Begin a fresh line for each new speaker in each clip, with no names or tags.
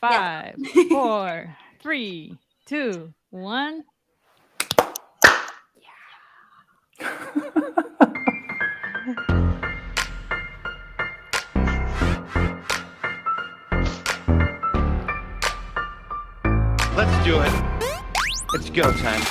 5, 4, 3, 2, 1.
Let's do it. It's go time.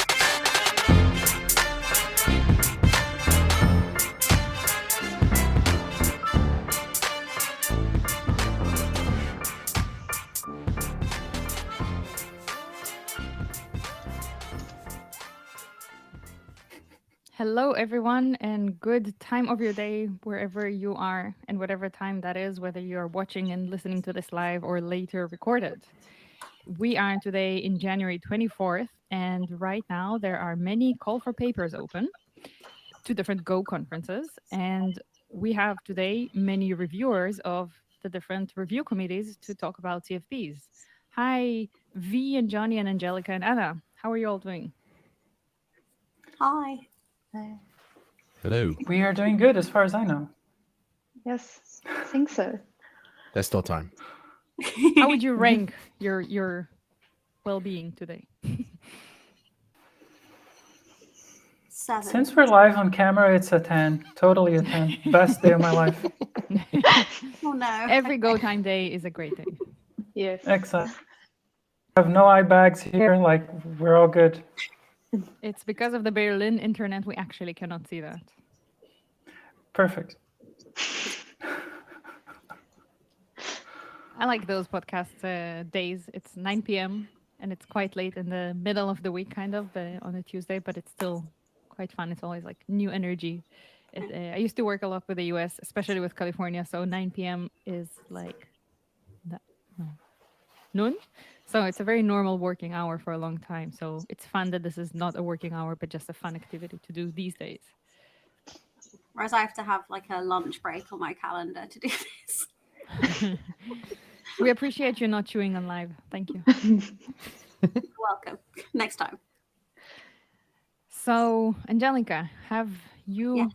Hello, everyone, and good time of your day wherever you are and whatever time that is, whether you are watching and listening to this live or later recorded. We are today in January 24th, and right now there are many call for papers open to different Go conferences. And we have today many reviewers of the different review committees to talk about CFPs. Hi, V and Johnny and Angelica and Anna. How are you all doing?
Hi.
Hello.
We are doing good as far as I know.
Yes, I think so.
There's still time.
How would you rank your well-being today?
7.
Since we're live on camera, it's a 10. Totally a 10. Best day of my life.
Oh no.
Every Go Time day is a great day.
Yes.
Excellent. I have no eye bags here. Like, we're all good.
It's because of the Berlin internet we actually cannot see that.
Perfect.
I like those podcast days. It's 9 p.m. and it's quite late in the middle of the week, kind of on a Tuesday, but it's still quite fun. It's always like new energy. I used to work a lot with the US, especially with California. So 9 p.m. is like noon. So it's a very normal working hour for a long time. So it's fun that this is not a working hour, but just a fun activity to do these days.
Whereas I have to have like a lunch break on my calendar to do this.
We appreciate you not chewing on live. Thank you.
Welcome. Next time.
So, Angelica, have you
Yes.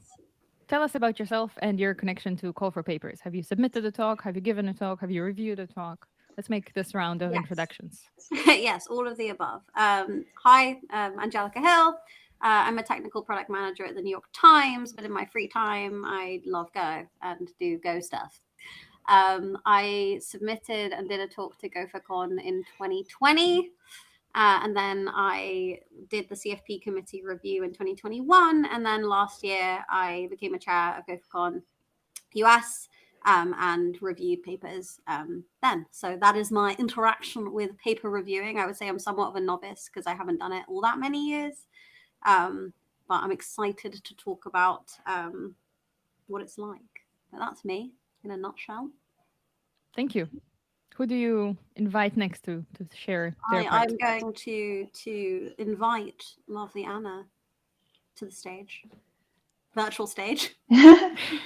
tell us about yourself and your connection to Call for Papers? Have you submitted a talk? Have you given a talk? Have you reviewed a talk? Let's make this round of
Yes.
introductions.
Yes, all of the above. Hi, Angelica Hill. I'm a technical product manager at the New York Times, but in my free time, I love Go and do Go stuff. I submitted and did a talk to GopherCon in 2020. And then I did the CFP committee review in 2021. And then last year, I became a chair of GopherCon US and reviewed papers then. So that is my interaction with paper reviewing. I would say I'm somewhat of a novice because I haven't done it all that many years. But I'm excited to talk about what it's like. But that's me in a nutshell.
Thank you. Who do you invite next to share their part?
I'm going to invite lovely Anna to the stage, virtual stage.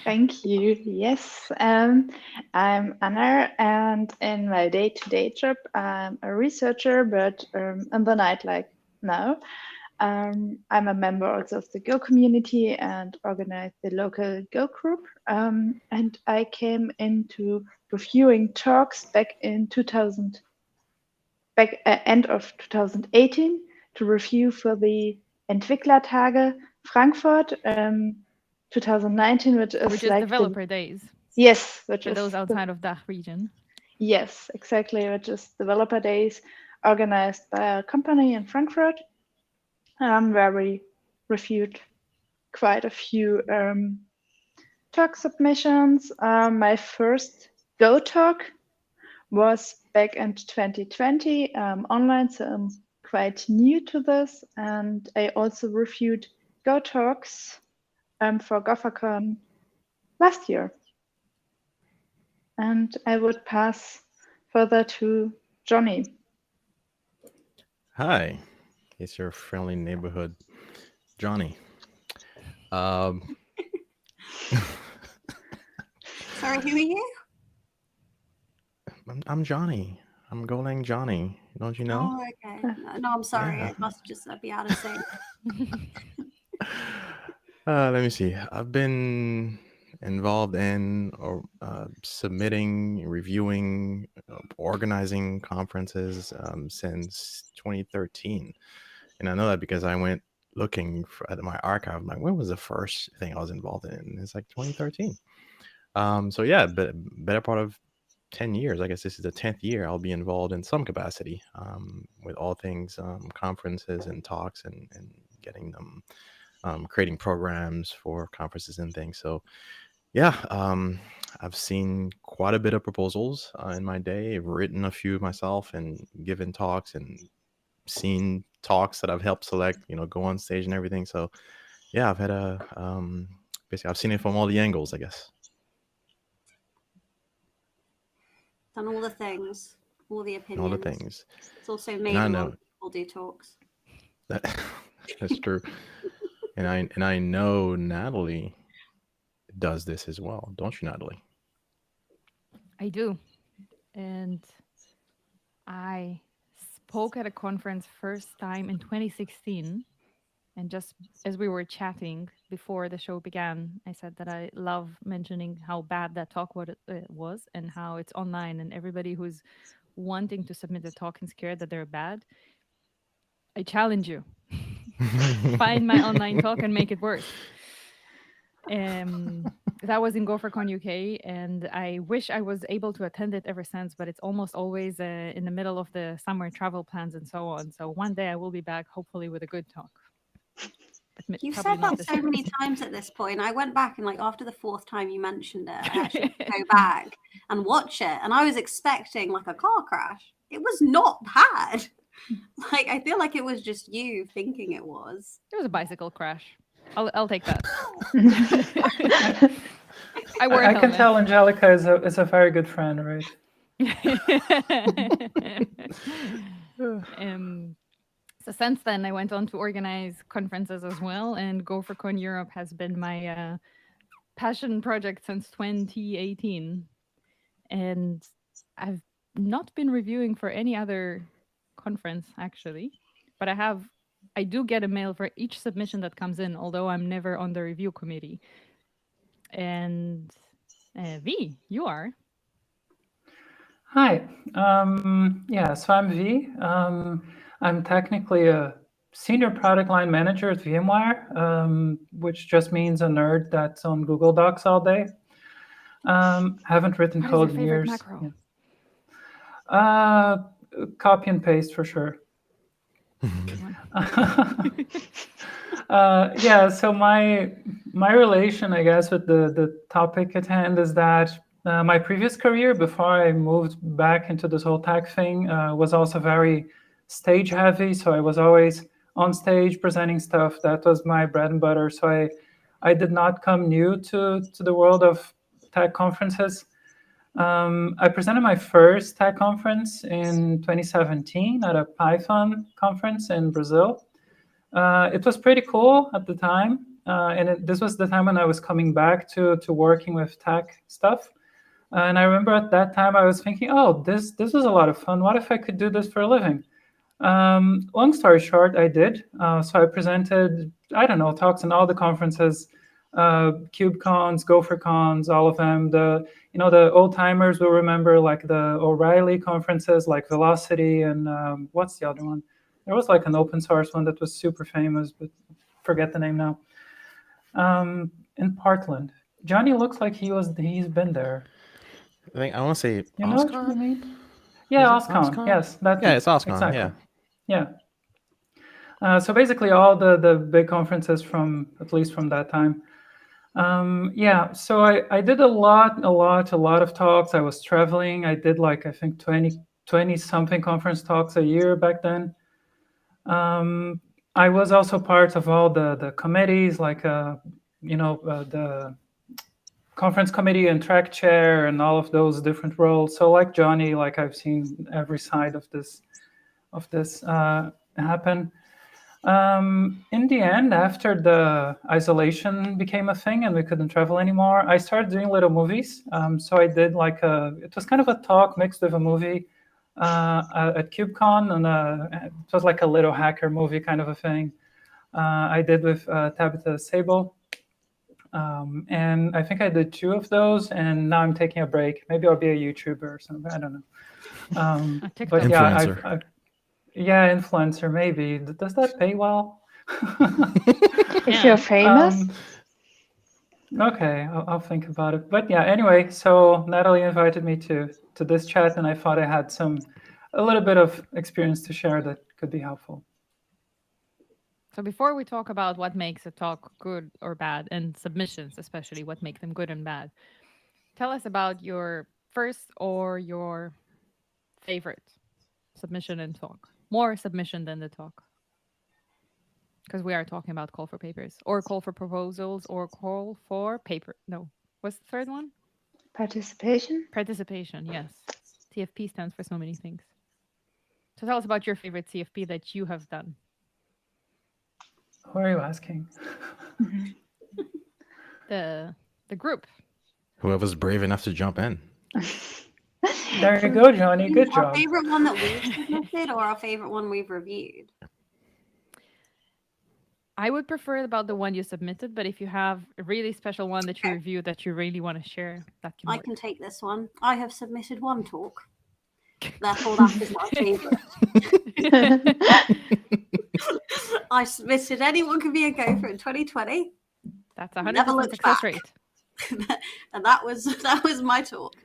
Thank you. Yes, I'm Anna, and in my day-to-day job, I'm a researcher, but in the night, like now, I'm a member also of the Go community and organize the local Go group. And I came into reviewing talks back in end of 2018 to review for the Entwicklertage Frankfurt 2019, which is like
developer days.
Yes, which
for
is
those outside of that region.
Yes, exactly, which is developer days organized by a company in Frankfurt, where we reviewed quite a few talk submissions. My first Go talk was back in 2020 online, so I'm quite new to this. And I also reviewed Go talks for GopherCon last year. And I would pass further to Johnny.
Hi, it's your friendly neighborhood, Johnny.
Sorry, who are you?
I'm Johnny. I'm Golang Johnny. Don't you know?
Oh, okay. No, I'm sorry.
Yeah.
It must just be out of sync.
Let me see. I've been involved in or submitting, reviewing, organizing conferences since 2013. And I know that because I went looking at my archive. I'm like, when was the first thing I was involved in? And it's like 2013. So yeah, but better part of 10 years. I guess this is the 10th year I'll be involved in some capacity with all things conferences and talks and getting them, creating programs for conferences and things. So yeah, I've seen quite a bit of proposals in my day. I've written a few myself and given talks and seen talks that I've helped select, go on stage and everything. So yeah, I've had basically I've seen it from all the angles, I guess.
Done all the things, all the
All the
opinions.
things.
It's also made
I
a lot
know
of people do talks.
that's true. And I know Natalie does this as well, don't you, Natalie?
I do. And I spoke at a conference first time in 2016. And just as we were chatting before the show began, I said that I love mentioning how bad that talk was and how it's online and everybody who's wanting to submit a talk and scared that they're bad. I challenge you. Find my online talk and make it worse. That was in GopherCon UK, and I wish I was able to attend it ever since, but it's almost always in the middle of the summer travel plans and so on. So one day I will be back, hopefully with a good talk. But
You've
probably
said
not
that
this
so
year.
many times at this point. I went back and after the fourth time you mentioned it, I actually had to go back and watch it, and I was expecting a car crash. It was not bad. I feel like it was just you thinking it was.
It was a bicycle crash. I'll take that.
I can tell Angelica is a very good friend, right?
So since then, I went on to organize conferences as well, and GopherCon Europe has been my passion project since 2018. And I've not been reviewing for any other conference actually, but I do get a mail for each submission that comes in, although I'm never on the review committee. And V, you are.
Hi. So I'm V. I'm technically a senior product line manager at VMware, which just means a nerd that's on Google Docs all day. Haven't written
What
code
is your
in
favorite
years.
macro?
Yeah. Copy and paste for sure.
Good one.
So my relation, I guess, with the topic at hand is that my previous career, before I moved back into this whole tech thing, was also very stage heavy. So I was always on stage presenting stuff. That was my bread and butter. So I did not come new to the world of tech conferences. I presented my first tech conference in 2017 at a Python conference in Brazil. It was pretty cool at the time. This was the time when I was coming back to working with tech stuff. And I remember at that time I was thinking, oh, this was a lot of fun. What if I could do this for a living? Long story short, I did. So I presented, talks in all the conferences, KubeCons, GopherCons, all of them. The old timers will remember the O'Reilly conferences, like Velocity, and what's the other one? There was an open source one that was super famous, but forget the name now. In Portland, Johnny looks like he's been there.
I want to say
you know
OSCON?
What you mean? Yeah, OSCON. Yes,
it's OSCON.
Exactly. Yeah. So basically, all the big conferences at least from that time. So I did a lot of talks. I was traveling. I did I think 20 something conference talks a year back then. I was also part of all the committees, the conference committee and track chair and all of those different roles. So like Johnny, I've seen every side of this happen. In the end, after the isolation became a thing and we couldn't travel anymore, I started doing little movies. So I did it was kind of a talk mixed with a movie at KubeCon, and it was a little hacker movie kind of a thing. I did with Tabitha Sable. And I think I did 2 of those, and now I'm taking a break. Maybe I'll be a YouTuber or something. I don't know.
A
But
TikTok.
yeah,
Influencer.
yeah, influencer maybe. Does that pay well?
If you're famous,
Okay, I'll think about it. But yeah, anyway, so Natalie invited me to this chat, and I thought I had a little bit of experience to share that could be helpful.
So before we talk about what makes a talk good or bad, and submissions especially, what make them good and bad, tell us about your first or your favorite submission and talk. More submission than the talk. Because we are talking about call for papers, or call for proposals, or call for paper. No. What's the third one?
participation.
Participation, yes. CFP stands for so many things. So tell us about your favorite CFP that you have done.
Who are you asking?
The group.
Whoever's brave enough to jump in.
There you go, Johnny. Good
Our
job.
favorite one that we've submitted or our favorite one we've reviewed?
I would prefer about the one you submitted, but if you have a really special one that you
Okay.
reviewed that you really want to share, that can
I
work.
can take this one. I have submitted one talk. Therefore, that is my favorite. I submitted Anyone Can Be a Gopher in 2020.
That's
Never
100%
looked
success
back.
rate.
And that was my talk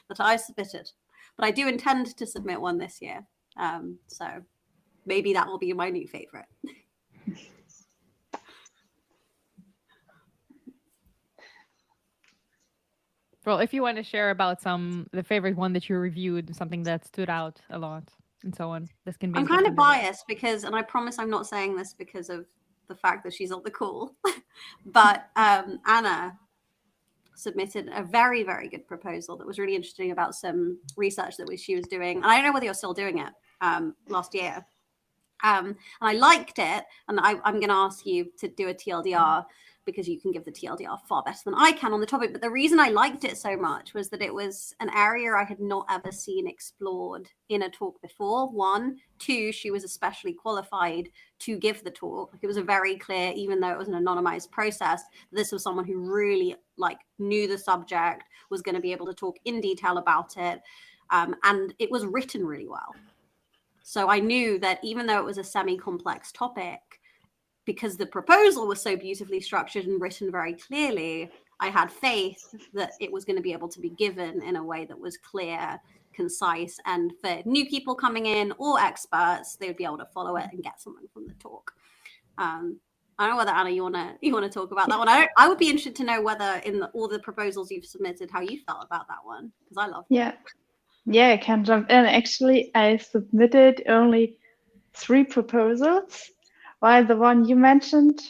that I submitted. But I do intend to submit one this year. So maybe that will be my new favorite.
Well, if you want to share about the favorite one that you reviewed, something that stood out a lot, and so on, this can be.
I'm kind of biased because, and I promise I'm not saying this because of the fact that she's on the call, but Anna submitted a very, very good proposal that was really interesting about some research that she was doing. And I don't know whether you're still doing it last year. And I liked it. And I'm going to ask you to do a TLDR because you can give the TLDR far better than I can on the topic. But the reason I liked it so much was that it was an area I had not ever seen explored in a talk before. 1, 2, she was especially qualified to give the talk. It was a very clear, even though it was an anonymized process, this was someone who really knew the subject, was going to be able to talk in detail about it. And it was written really well. So I knew that even though it was a semi-complex topic, because the proposal was so beautifully structured and written very clearly, I had faith that it was going to be able to be given in a way that was clear, concise, and for new people coming in or experts, they would be able to follow it and get something from the talk. I don't know whether Anna, you want to talk about that one. I would be interested to know whether in all the proposals you've submitted, how you felt about that one, because I loved it.
Yeah, I can jump in. Actually, I submitted only 3 proposals, while the one you mentioned,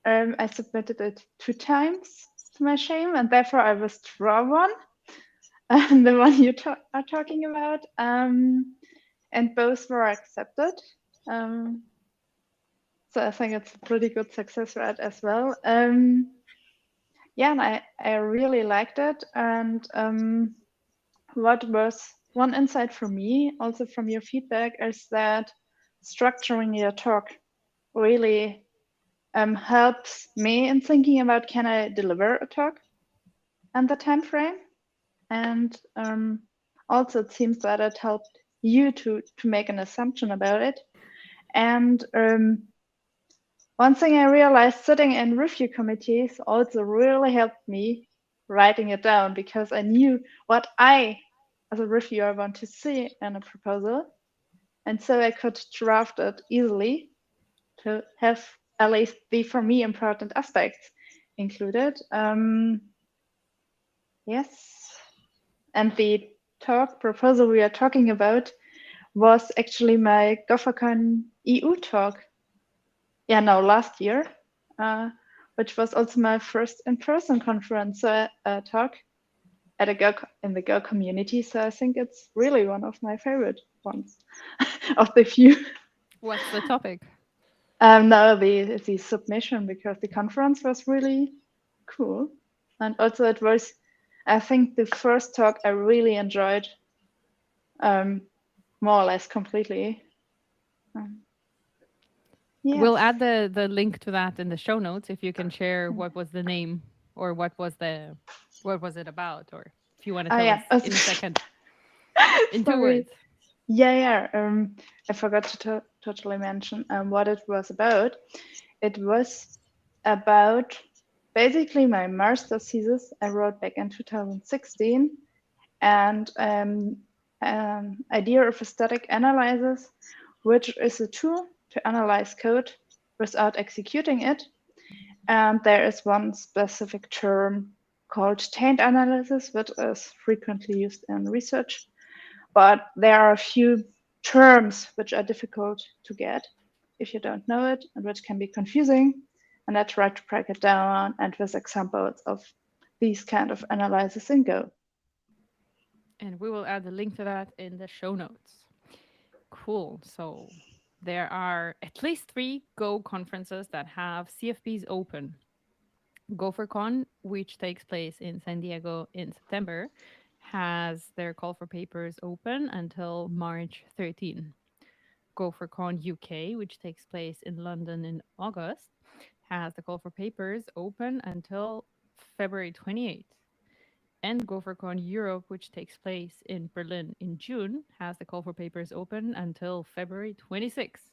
I submitted it 2 times to my shame, and therefore I withdraw one, the one you are talking about, and both were accepted. So I think it's a pretty good success rate as well. Yeah, and I really liked it. And what was one insight for me, also from your feedback, is that structuring your talk really helps me in thinking about, can I deliver a talk and the time frame? And also it seems that it helped you to make an assumption about it. And one thing I realized sitting in review committees also really helped me writing it down, because I knew what I, as a reviewer, want to see in a proposal. And so I could draft it easily to have at least the, for me, important aspects included. Yes. And the talk proposal we are talking about was actually my GopherCon EU talk. Yeah, no, last year, which was also my first in-person conference talk at in the Go community. So I think it's really one of my favorite ones of the few.
What's the topic?
No, the submission, because the conference was really cool. And also it was, I think, the first talk I really enjoyed more or less completely.
Yes. We'll add the link to that in the show notes if you can share what was the name or what was it about, or if you want to
Oh
tell
yeah.
us in a second in 2
Sorry.
words.
Yeah. I forgot to totally mention what it was about. It was about basically my master's thesis I wrote back in 2016, and idea of a static analysis, which is a tool to analyze code without executing it. And there is one specific term called taint analysis, which is frequently used in research. But there are a few terms which are difficult to get if you don't know it, and which can be confusing. And I tried to break it down and with examples of these kind of analysis in Go.
And we will add a link to that in the show notes. Cool. So there are at least 3 Go conferences that have CFPs open. GopherCon, which takes place in San Diego in September, has their call for papers open until March 13. GopherCon UK, which takes place in London in August, has the call for papers open until February 28th. And GopherCon Europe, which takes place in Berlin in June, has the call for papers open until February 26th.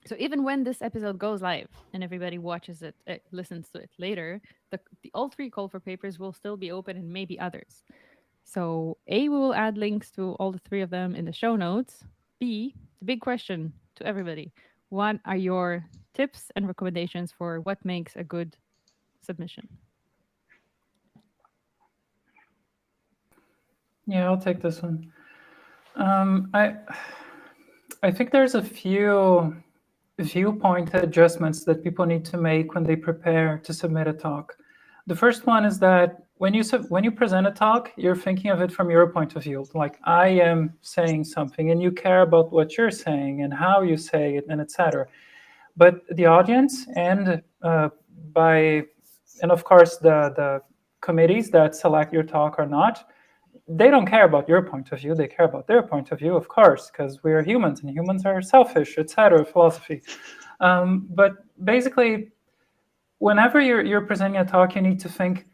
So even when this episode goes live and everybody watches it, listens to it later, the all 3 call for papers will still be open and maybe others. So A, we will add links to all the 3 of them in the show notes. B, the big question to everybody: what are your tips and recommendations for what makes a good submission?
Yeah, I'll take this one. I think there's a few viewpoint adjustments that people need to make when they prepare to submit a talk. The first one is that when you present a talk, you're thinking of it from your point of view. Like, I am saying something, and you care about what you're saying and how you say it, and etc. But the audience and of course the committees that select your talk or not, they don't care about your point of view. They care about their point of view, of course, because we are humans and humans are selfish, etc. Philosophy. But basically, whenever you're presenting a talk, you need to think,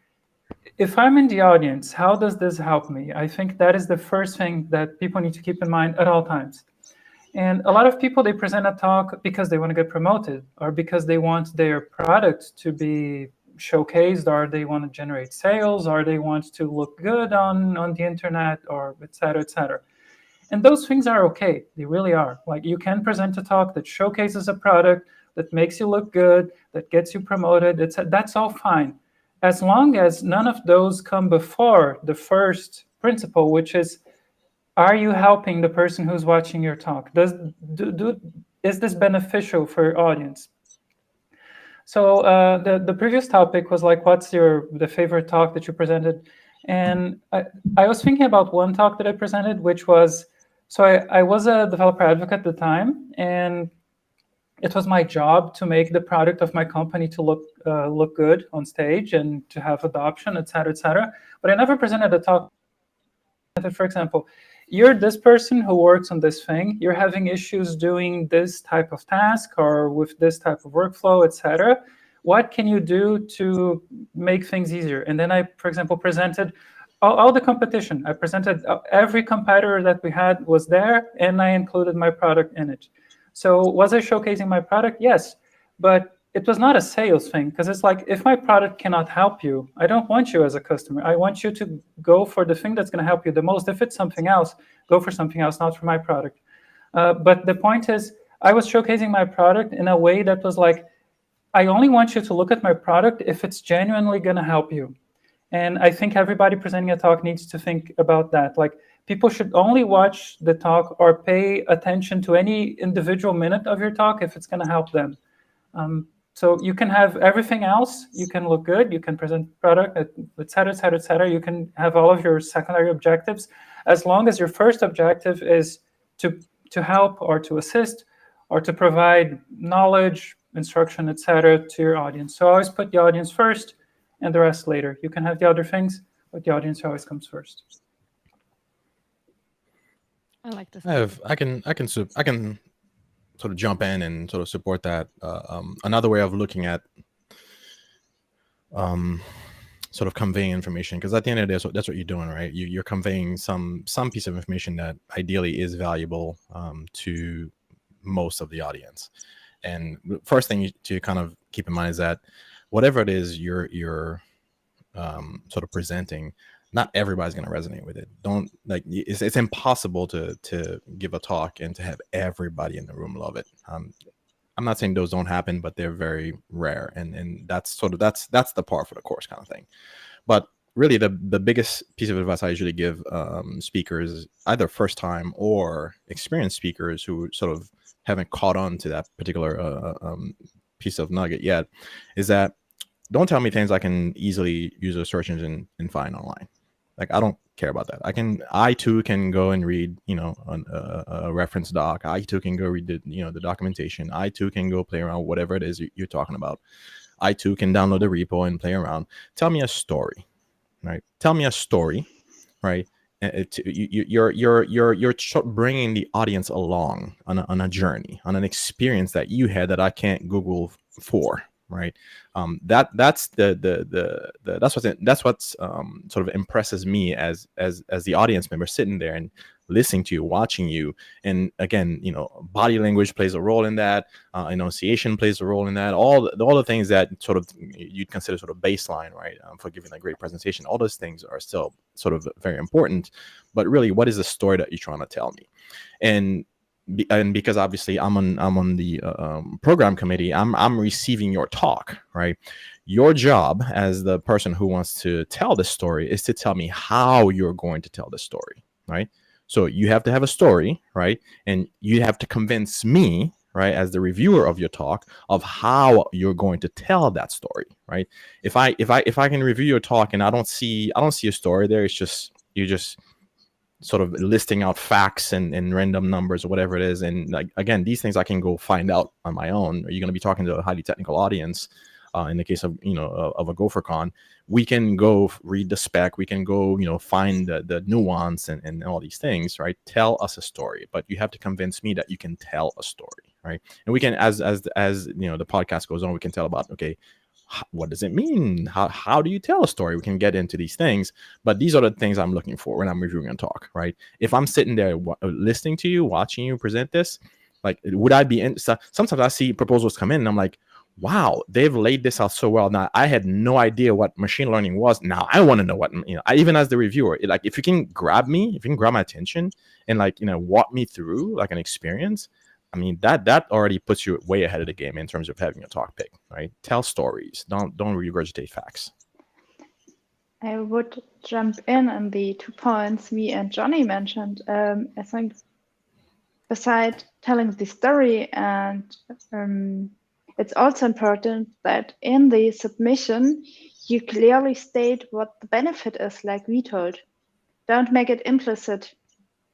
if I'm in the audience, how does this help me? I think that is the first thing that people need to keep in mind at all times. And a lot of people, they present a talk because they want to get promoted, or because they want their product to be showcased, or they want to generate sales, or they want to look good on the internet, or et cetera, et cetera. And those things are okay. They really are. Like, you can present a talk that showcases a product, that makes you look good, that gets you promoted. That's all fine, as long as none of those come before the first principle, which is, are you helping the person who's watching your talk? Is this beneficial for your audience? So the previous topic was like, what's the favorite talk that you presented? And I was thinking about one talk that I presented, which was, so I was a developer advocate at the time, and it was my job to make the product of my company to look good on stage and to have adoption, et cetera, et cetera. But I never presented a talk. For example, you're this person who works on this thing, you're having issues doing this type of task or with this type of workflow, etc. What can you do to make things easier? And then I, for example, presented all the competition. I presented every competitor that we had was there, and I included my product in it. So was I showcasing my product? Yes, but it was not a sales thing, because it's like, if my product cannot help you, I don't want you as a customer. I want you to go for the thing that's going to help you the most. If it's something else, go for something else, not for my product. But the point is, I was showcasing my product in a way that was like, I only want you to look at my product if it's genuinely going to help you. And I think everybody presenting a talk needs to think about that. Like, people should only watch the talk or pay attention to any individual minute of your talk if it's going to help them. So you can have everything else. You can look good. You can present product, et cetera, et cetera, et cetera. You can have all of your secondary objectives, as long as your first objective is to help or to assist or to provide knowledge, instruction, et cetera, to your audience. So always put the audience first and the rest later. You can have the other things, but the audience always comes first.
I like this.
I can sort of jump in and sort of support that. Another way of looking at sort of conveying information, because at the end of the day, that's what you're doing, right? You're conveying some piece of information that ideally is valuable to most of the audience. And the first thing to kind of keep in mind is that whatever it is you're sort of presenting, not everybody's going to resonate with it. Don't like it's impossible to give a talk and to have everybody in the room love it. I'm not saying those don't happen, but they're very rare, and that's sort of that's the par for the course kind of thing. But really, the biggest piece of advice I usually give speakers, either first time or experienced speakers who sort of haven't caught on to that particular piece of nugget yet, is that don't tell me things I can easily use a search engine and find online. Like, I don't care about that. I too can go and read, a reference doc. I too can go read the documentation. I too can go play around whatever it is you're talking about. I too can download the repo and play around. Tell me a story, right? Tell me a story, right? You're bringing the audience along on a journey, on an experience that you had that I can't Google for. Right. That's that's what's sort of impresses me as the audience member sitting there and listening to you, watching you. And again, body language plays a role in that. Enunciation plays a role in that. All the things that sort of you'd consider sort of baseline, right, for giving a great presentation. All those things are still sort of very important. But really, what is the story that you're trying to tell me? And because obviously I'm on the program committee, I'm receiving your talk, right? Your job as the person who wants to tell the story is to tell me how you're going to tell the story, right? So you have to have a story, right? And you have to convince me, right, as the reviewer of your talk, of how you're going to tell that story, right? If I can review your talk and I don't see a story there, it's just you're just sort of listing out facts and random numbers or whatever it is. And like, again, these things I can go find out on my own. Are you going to be talking to a highly technical audience? In the case of, of a GopherCon, we can go read the spec. We can go, find the nuance and all these things, right? Tell us a story, but you have to convince me that you can tell a story, right? And we can, as the podcast goes on, we can tell about, okay, what does it mean? How do you tell a story? We can get into these things, but these are the things I'm looking for when I'm reviewing a talk, right? If I'm sitting there listening to you, watching you present this, like, would I be in? Sometimes I see proposals come in and I'm like, wow, they've laid this out so well. Now, I had no idea what machine learning was. Now I want to know what, even as the reviewer, like, if you can grab my attention and walk me through like an experience, I mean, that already puts you way ahead of the game in terms of having a talk pick, right? Tell stories. Don't regurgitate facts.
I would jump in on the 2 points me and Johnny mentioned. I think beside telling the story, and it's also important that in the submission, you clearly state what the benefit is, like we told. Don't make it implicit.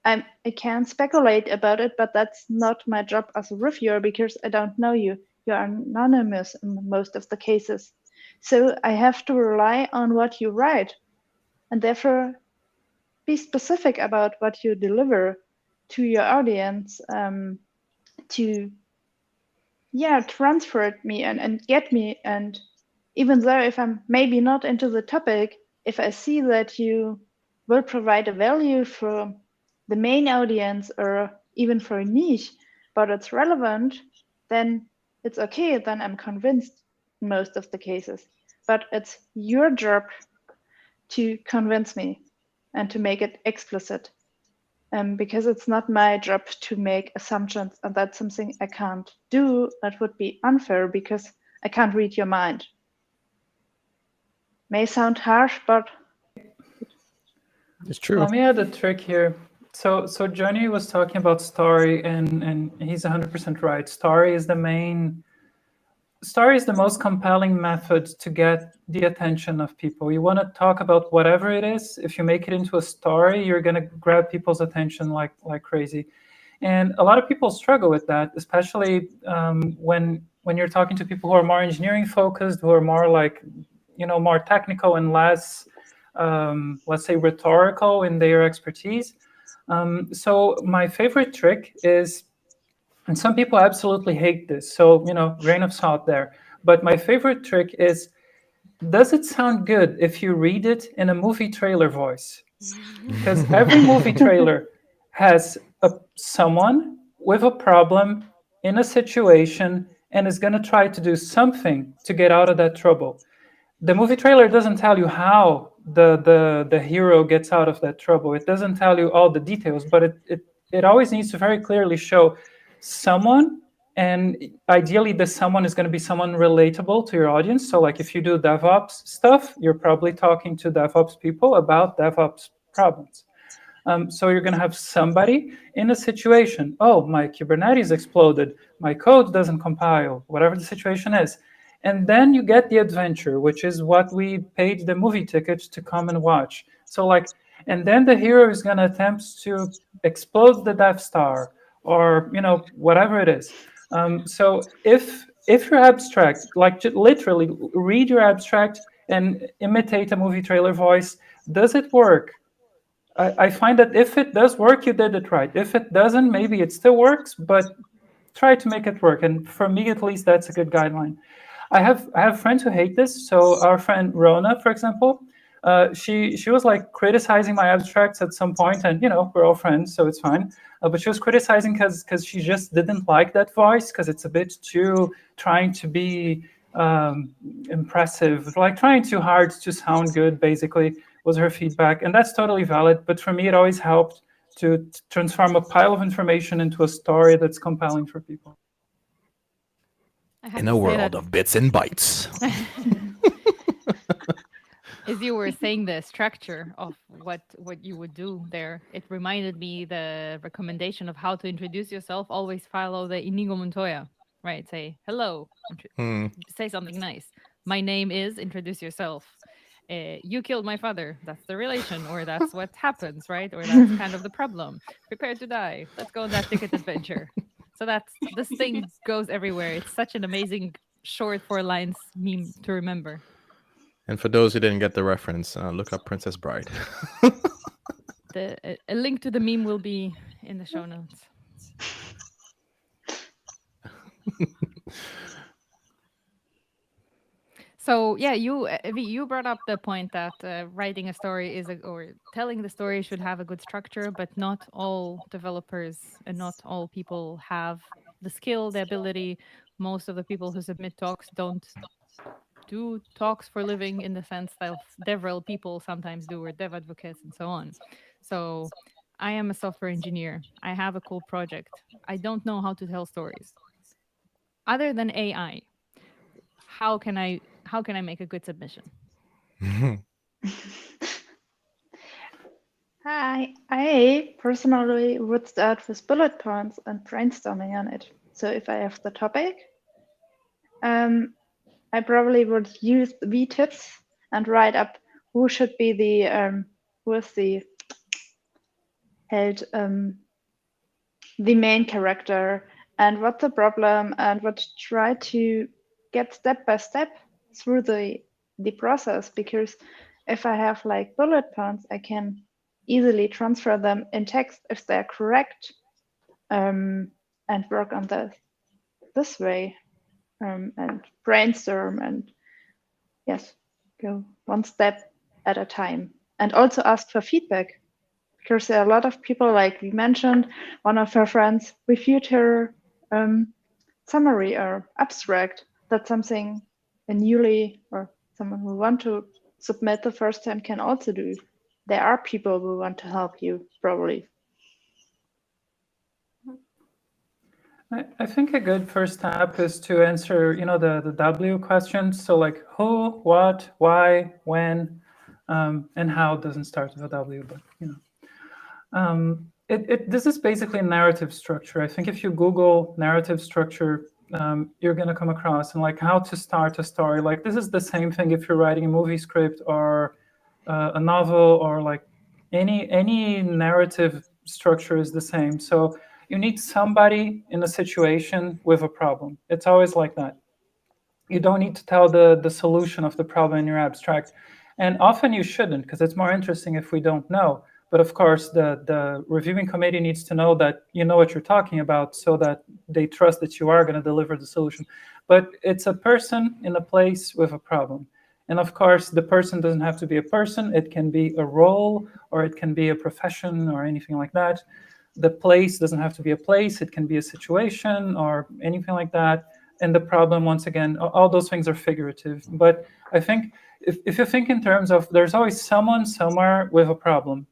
I can speculate about it, but that's not my job as a reviewer because I don't know you. You are anonymous in most of the cases. So I have to rely on what you write, and therefore be specific about what you deliver to your audience to transfer it me and get me. And even though if I'm maybe not into the topic, if I see that you will provide a value for the main audience or even for a niche, but it's relevant, then it's okay. Then I'm convinced in most of the cases. But it's your job to convince me and to make it explicit. Because it's not my job to make assumptions, and that's something I can't do. That would be unfair because I can't read your mind. May sound harsh, but
it's true.
Let me add a trick here. So Johnny was talking about story, and he's 100% right. Story is the most compelling method to get the attention of people. You want to talk about whatever it is. If you make it into a story, you're going to grab people's attention like crazy. And a lot of people struggle with that, especially when you're talking to people who are more engineering focused, who are more more technical and less, let's say, rhetorical in their expertise. So my favorite trick is, and some people absolutely hate this, so grain of salt there. But my favorite trick is does it sound good if you read it in a movie trailer voice? Because every movie trailer has someone with a problem in a situation and is going to try to do something to get out of that trouble. The movie trailer doesn't tell you how the hero gets out of that trouble. It doesn't tell you all the details, but it always needs to very clearly show someone, and ideally the someone is going to be someone relatable to your audience. So like if you do DevOps stuff, you're probably talking to DevOps people about DevOps problems. So you're going to have somebody in a situation. Oh, my Kubernetes exploded. My code doesn't compile, whatever the situation is. And then you get the adventure, which is what we paid the movie tickets to come and watch. So like, and then the hero is going to attempt to explode the Death Star, or whatever it is. So if you're abstract, like literally read your abstract and imitate a movie trailer voice, does it work? I find that if it does work, you did it right. If it doesn't, maybe it still works, but try to make it work. And for me, at least, that's a good guideline. I have friends who hate this. So our friend Rona, for example, she was like criticizing my abstracts at some point, and we're all friends, so it's fine. But she was criticizing because she just didn't like that voice, because it's a bit too trying to be impressive, like trying too hard to sound good, basically, was her feedback. And that's totally valid. But for me, it always helped to transform a pile of information into a story that's compelling for people.
In a world of bits and bytes.
As you were saying the structure of what you would do there, it reminded me the recommendation of how to introduce yourself. Always follow the Inigo Montoya, right? Say, hello, say something nice. My name is, introduce yourself. You killed my father. That's the relation, or that's what happens, right? Or that's kind of the problem. Prepare to die. Let's go on that ticket adventure. So this thing goes everywhere. It's such an amazing short 4 lines meme to remember.
And for those who didn't get the reference, look up Princess Bride.
A link to the meme will be in the show notes. So yeah, you brought up the point that writing a story or telling the story should have a good structure, but not all developers and not all people have the skill, the ability. Most of the people who submit talks don't do talks for living in the sense that DevRel people sometimes do, or dev advocates and so on. So I am a software engineer. I have a cool project. I don't know how to tell stories. Other than AI, how can I make a good submission?
I personally would start with bullet points and brainstorming on it. So if I have the topic, I probably would use the V-tips and write up who should be the main character and what's the problem, and would try to get step by step through the process, because if I have like bullet points, I can easily transfer them in text if they're correct, and work on this way, and brainstorm, and yes, go one step at a time, and also ask for feedback, because there are a lot of people, like we mentioned, one of her friends reviewed her summary or abstract. That's something a newly or someone who want to submit the first time can also do. There are people who want to help you, probably.
I think a good first step is to answer, the W questions. So like who, what, why, when, and how doesn't start with a W, but this is basically a narrative structure. I think if you Google narrative structure, you're going to come across, and like how to start a story. Like this is the same thing if you're writing a movie script or a novel, or like any narrative structure is the same. So you need somebody in a situation with a problem. It's always like that. You don't need to tell the solution of the problem in your abstract. And often you shouldn't, because it's more interesting if we don't know. But of course, the reviewing committee needs to know that you know what you're talking about, so that they trust that you are going to deliver the solution. But it's a person in a place with a problem. And of course, the person doesn't have to be a person. It can be a role, or it can be a profession, or anything like that. The place doesn't have to be a place. It can be a situation or anything like that. And the problem, once again, all those things are figurative. But I think if you think in terms of there's always someone somewhere with a problem,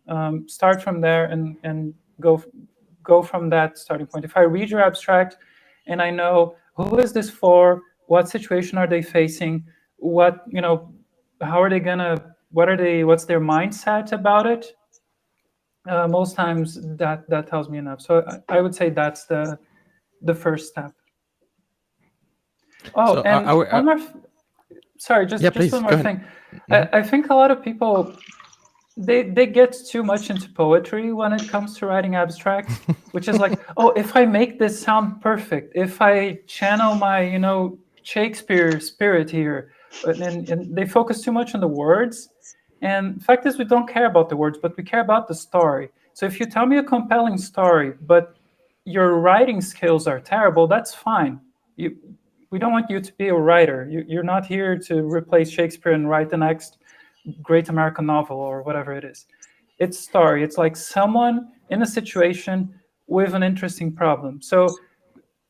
start from there and go from that starting point. If I read your abstract and I know who is this for, what situation are they facing, what, how are they gonna, what's their mindset about it? Most times that tells me enough. So I would say that's the first step. Oh,
So
and one more. Sorry, just one more thing. I think a lot of people they get too much into poetry when it comes to writing abstracts, which is like, oh, if I make this sound perfect, if I channel my Shakespeare spirit here, and they focus too much on the words. And the fact is, we don't care about the words, but we care about the story. So if you tell me a compelling story, but your writing skills are terrible, that's fine. We don't want you to be a writer. You're not here to replace Shakespeare and write the next great American novel or whatever it is. It's story. It's like someone in a situation with an interesting problem. So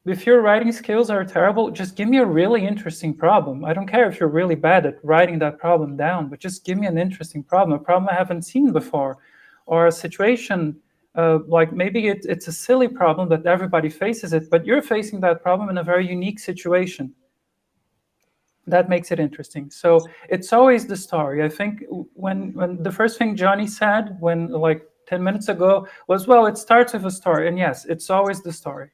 if your writing skills are terrible, just give me a really interesting problem. I don't care if you're really bad at writing that problem down, but just give me an interesting problem, a problem I haven't seen before, or a situation like maybe it's a silly problem that everybody faces it, but you're facing that problem in a very unique situation. That makes it interesting. So it's always the story. I think when the first thing Johnny said when like 10 minutes ago was, well, it starts with a story. And yes, it's always the story.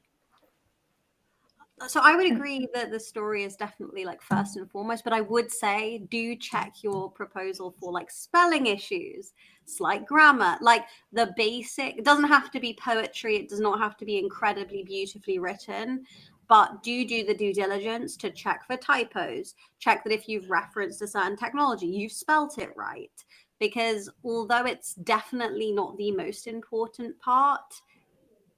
So I would agree that the story is definitely like first and foremost, but I would say do check your proposal for like spelling issues, slight grammar, like the basic. It doesn't have to be poetry. It does not have to be incredibly beautifully written, but do the due diligence to check for typos, check that if you've referenced a certain technology, you've spelt it right. Because although it's definitely not the most important part,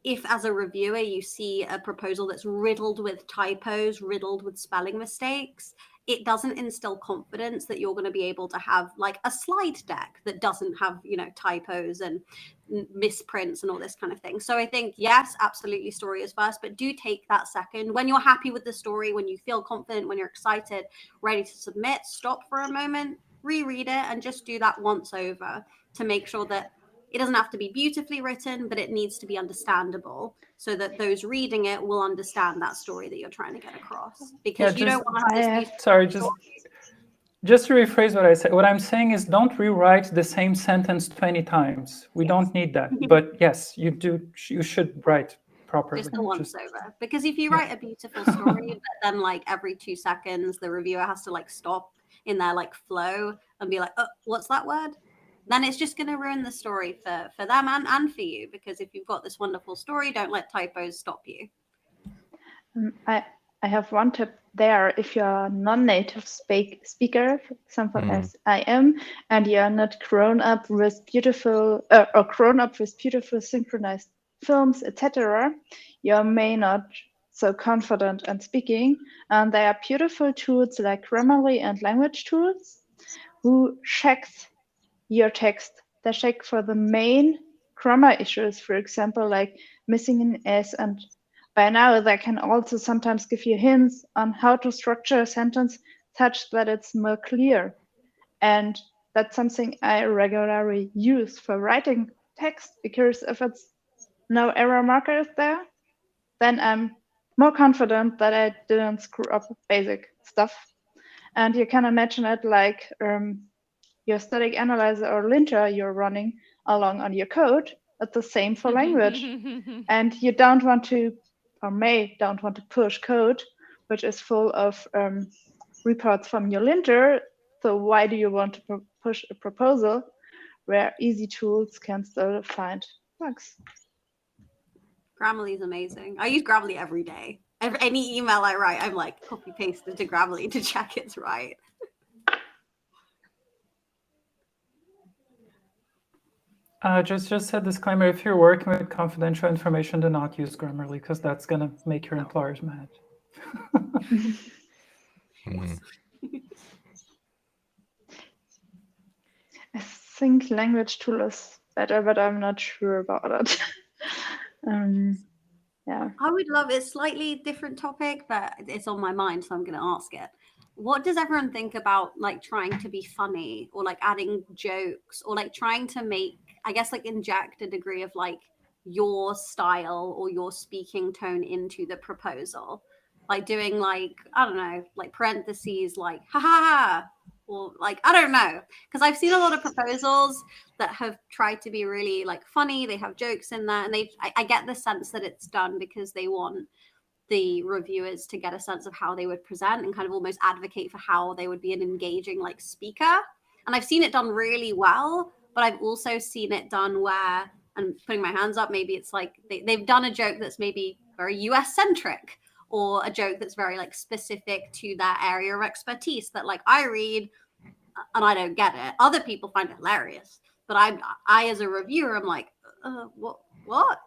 if as a reviewer you see a proposal that's riddled with typos, riddled with spelling mistakes, it doesn't instill confidence that you're going to be able to have like a slide deck that doesn't have, typos and misprints and all this kind of thing. So I think, yes, absolutely story is first, but do take that second. When you're happy with the story, when you feel confident, when you're excited, ready to submit, stop for a moment, reread it, and just do that once over to make sure that it doesn't have to be beautifully written, but it needs to be understandable so that those reading it will understand that story that you're trying to get across. Because you don't want to have this.
Sorry, just to rephrase what I said. What I'm saying is don't rewrite the same sentence 20 times. We don't need that. But yes, you do. You should write properly.
Just the once over. Because if you write a beautiful story, but then like every 2 seconds, the reviewer has to like stop in their like flow and be like, oh, what's that word? Then it's just going to ruin the story for them and for you. Because if you've got this wonderful story, don't let typos stop you.
I have one tip there. If you're a non-native speaker, for example, as I am, and you're not grown up with beautiful synchronized films, etc., you may not so confident in speaking. And there are beautiful tools like Grammarly and language tools who checks your text. They check for the main grammar issues, for example, like missing an S, and by now they can also sometimes give you hints on how to structure a sentence such that it's more clear. And that's something I regularly use for writing text, because if it's no error markers there, then I'm more confident that I didn't screw up basic stuff. And you can imagine it like your static analyzer or linter you're running along on your code. It's the same for language. And you don't want to, or may don't want to push code, which is full of reports from your linter. So why do you want to push a proposal where easy tools can still find bugs?
Grammarly is amazing. I use Grammarly every day. Any email I write, I'm like copy paste into Grammarly to check it's right.
Just a disclaimer: if you're working with confidential information, do not use Grammarly, because that's gonna make your employers mad.
I think language tool is better, but I'm not sure about it. Yeah.
I would love it's slightly different topic, but it's on my mind, so I'm going to ask it. What does everyone think about like trying to be funny or like adding jokes or like trying to make, I guess, like inject a degree of like your style or your speaking tone into the proposal? Like doing like, I don't know, like parentheses, like ha ha ha, or like, I don't know. Because I've seen a lot of proposals that have tried to be really like funny. They have jokes in there, and I get the sense that it's done because they want the reviewers to get a sense of how they would present and kind of almost advocate for how they would be an engaging like speaker. And I've seen it done really well, but I've also seen it done where, and putting my hands up, maybe it's like they've done a joke that's maybe very US centric, or a joke that's very like specific to that area of expertise that like I read and I don't get it. Other people find it hilarious, but I as a reviewer, I'm like, what?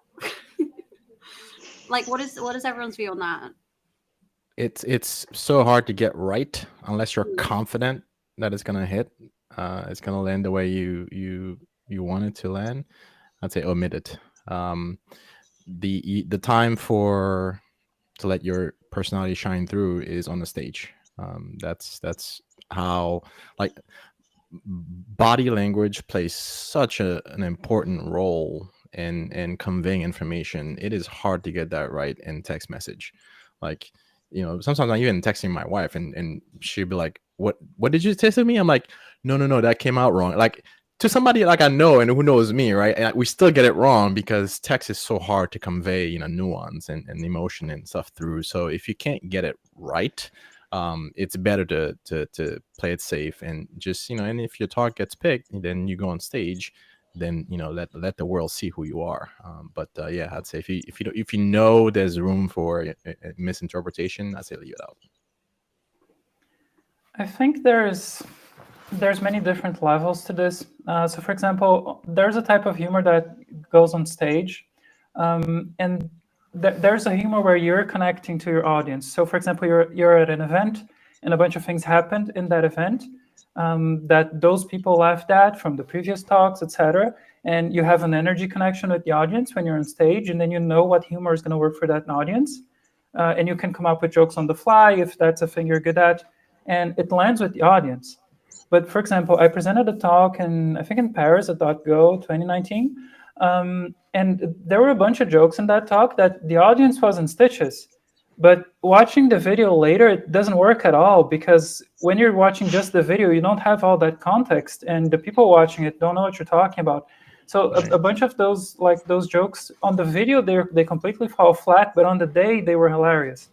Like, what is everyone's view on that?
It's so hard to get right unless you're confident that it's gonna hit. It's gonna land the way you want it to land. I'd say omit it. The time to let your personality shine through is on the stage. That's how, like, body language plays such an important role in conveying information. It is hard to get that right in text message. Like, sometimes I'm even texting my wife and she'll be like, what did you say to me? I'm like, no, that came out wrong. Like, to somebody like I know and who knows me, right? And we still get it wrong because text is so hard to convey, nuance and emotion and stuff through. So if you can't get it right, it's better to play it safe and just, and if your talk gets picked, then you go on stage, then, let the world see who you are. But yeah, I'd say if you know there's room for a misinterpretation, I'd say leave it out.
I think there's many different levels to this. So for example, there's a type of humor that goes on stage, and there's a humor where you're connecting to your audience. So for example, you're at an event and a bunch of things happened in that event that those people laughed at from the previous talks, etc. And you have an energy connection with the audience when you're on stage, and then you know what humor is going to work for that audience. And you can come up with jokes on the fly if that's a thing you're good at, and it lands with the audience. But for example, I presented a talk in Paris at .go 2019, and there were a bunch of jokes in that talk that the audience was in stitches. But watching the video later, it doesn't work at all, because when you're watching just the video, you don't have all that context, and the people watching it don't know what you're talking about. So a bunch of those jokes on the video, they completely fall flat, but on the day they were hilarious.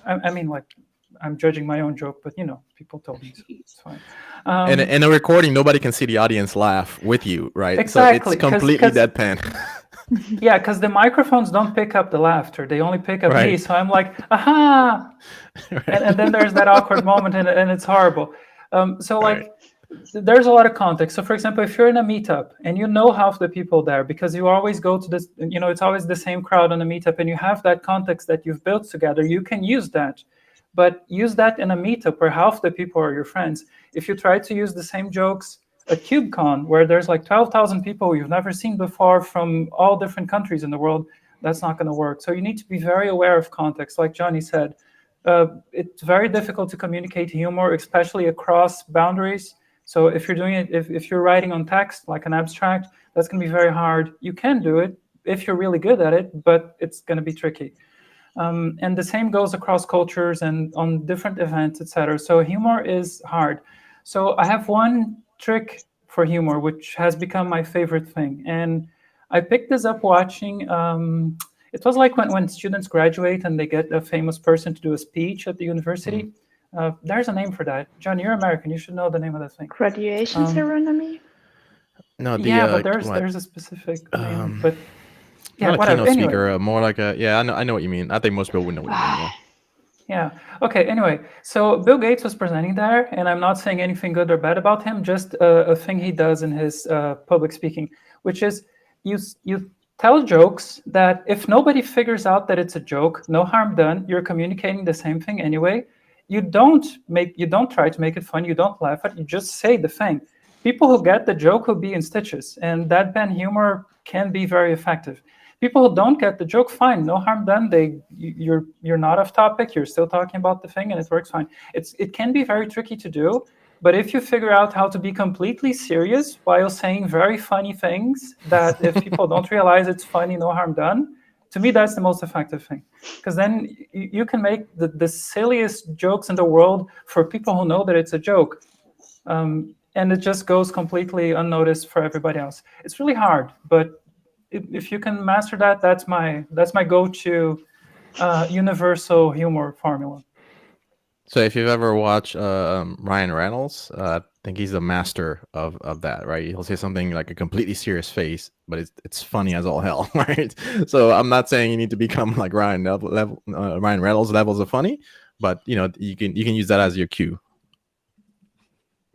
I mean, like, I'm judging my own joke, but people told me, so it's fine.
And in a recording, nobody can see the audience laugh with you, right?
Exactly,
so it's completely deadpan.
Yeah, because the microphones don't pick up the laughter; they only pick up
right.
me. So I'm like, aha, right. and then there's that awkward moment, and it's horrible. So like, right. There's a lot of context. So for example, if you're in a meetup and you know half the people there because you always go to this, it's always the same crowd on a meetup, and you have that context that you've built together, you can use that. But use that in a meetup where half the people are your friends. If you try to use the same jokes at KubeCon, where there's like 12,000 people you've never seen before from all different countries in the world, that's not going to work. So you need to be very aware of context. Like Johnny said, it's very difficult to communicate humor, especially across boundaries. So if you're doing it, if you're writing on text, like an abstract, that's going to be very hard. You can do it if you're really good at it, but it's going to be tricky. And the same goes across cultures and on different events, etc. So humor is hard. So I have one trick for humor, which has become my favorite thing. And I picked this up watching, it was like when students graduate and they get a famous person to do a speech at the university. There's a name for that. John, you're American. You should know the name of that thing.
Graduation ceremony?
No,
but there's a specific name. But yeah,
not a
whatever.
keynote
Anyway.
speaker, more like I know what you mean. I think most people would know what you mean.
Yeah. Okay. Anyway, so Bill Gates was presenting there, and I'm not saying anything good or bad about him. Just a thing he does in his public speaking, which is you tell jokes that if nobody figures out that it's a joke, no harm done. You're communicating the same thing anyway. You don't try to make it fun. You don't laugh at it. You just say the thing. People who get the joke will be in stitches, and deadpan humor can be very effective. People who don't get the joke, fine, no harm done. You're not off topic. You're still talking about the thing, and it works fine. It can be very tricky to do, but if you figure out how to be completely serious while saying very funny things, that if people don't realize it's funny, no harm done. To me, that's the most effective thing, because then you can make the silliest jokes in the world for people who know that it's a joke. And it just goes completely unnoticed for everybody else. It's really hard, but if you can master that, that's my go-to universal humor formula.
So if you've ever watched Ryan Reynolds, I think he's the master of that, right? He'll say something like a completely serious face, but it's funny as all hell, right? So I'm not saying you need to become like Ryan Reynolds levels of funny, but you can use that as your cue.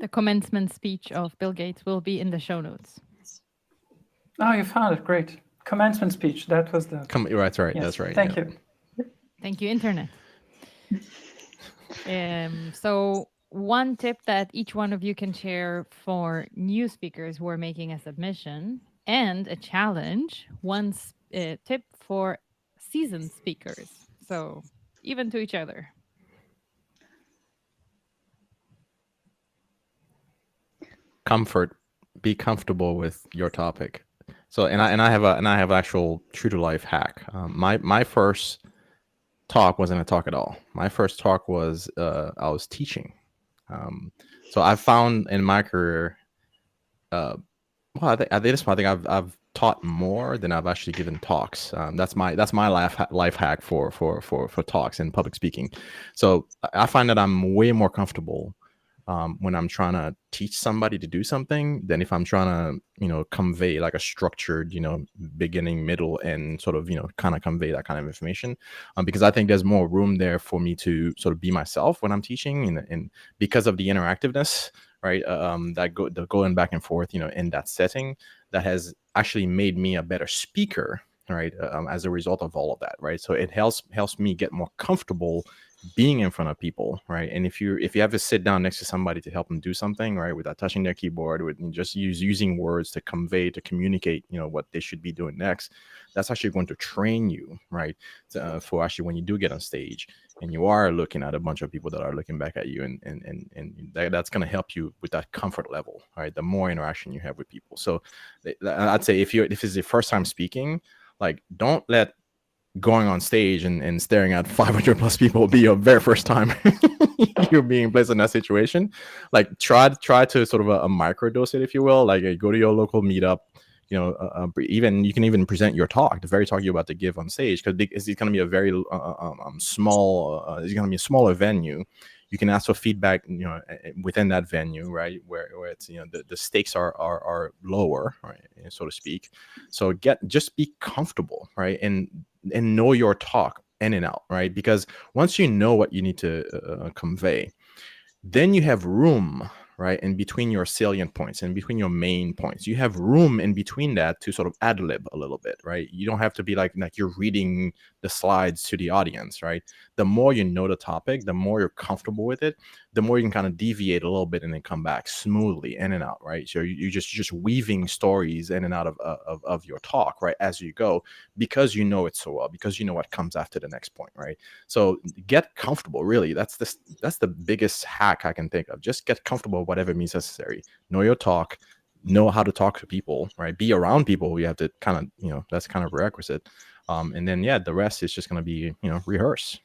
The commencement speech of Bill Gates will be in the show notes.
Oh, you found it. Great. Commencement speech. That was the...
That's right.
Yes.
That's right.
Thank you.
Thank you, Internet. So one tip that each one of you can share for new speakers who are making a submission, and a challenge, one tip for seasoned speakers. So even to each other.
Comfort. Be comfortable with your topic. So and I have actual true to life hack. My first talk wasn't a talk at all. My first talk was I was teaching. So I found in my career, well, at this point, I think I've taught more than I've actually given talks. That's my life hack for talks and public speaking. So I find that I'm way more comfortable when I'm trying to teach somebody to do something than if I'm trying to, convey like a structured, beginning, middle, and sort of, kind of convey that kind of information. Because I think there's more room there for me to sort of be myself when I'm teaching, and because of the interactiveness, right? The going back and forth, in that setting, that has actually made me a better speaker, right? As a result of all of that, right? So it helps me get more comfortable being in front of people, right? And if you have to sit down next to somebody to help them do something, right, without touching their keyboard, with just using words to convey, to communicate, what they should be doing next, that's actually going to train you, right, for actually when you do get on stage and you are looking at a bunch of people that are looking back at you, and that's going to help you with that comfort level, right? The more interaction you have with people. So I'd say if it's your first time speaking, like, don't let going on stage and staring at 500 plus people be your very first time you're being placed in that situation. Like, try to sort of a microdose it, if you will. Like, go to your local meetup, even you can even present your talk, the very talk you're about to give on stage, because it's going to be a very small, it's going to be a smaller venue. You can ask for feedback, within that venue, right, where it's, the stakes are lower, right, so to speak. So just be comfortable, right, and know your talk in and out, right? Because once you know what you need to convey, then you have room, right, in between your salient points and between your main points. You have room in between that to sort of ad lib a little bit, right? You don't have to be like you're reading the slides to the audience, right? The more you know the topic, the more you're comfortable with it, the more you can kind of deviate a little bit and then come back smoothly in and out, right? So you're just weaving stories in and out of your talk, right, as you go, because you know it so well, because you know what comes after the next point, right? So get comfortable, really. That's the biggest hack I can think of. Just get comfortable, whatever means necessary. Know your talk, know how to talk to people, right? Be around people. You have to kind of, that's kind of requisite. And then, the rest is just going to be, rehearse,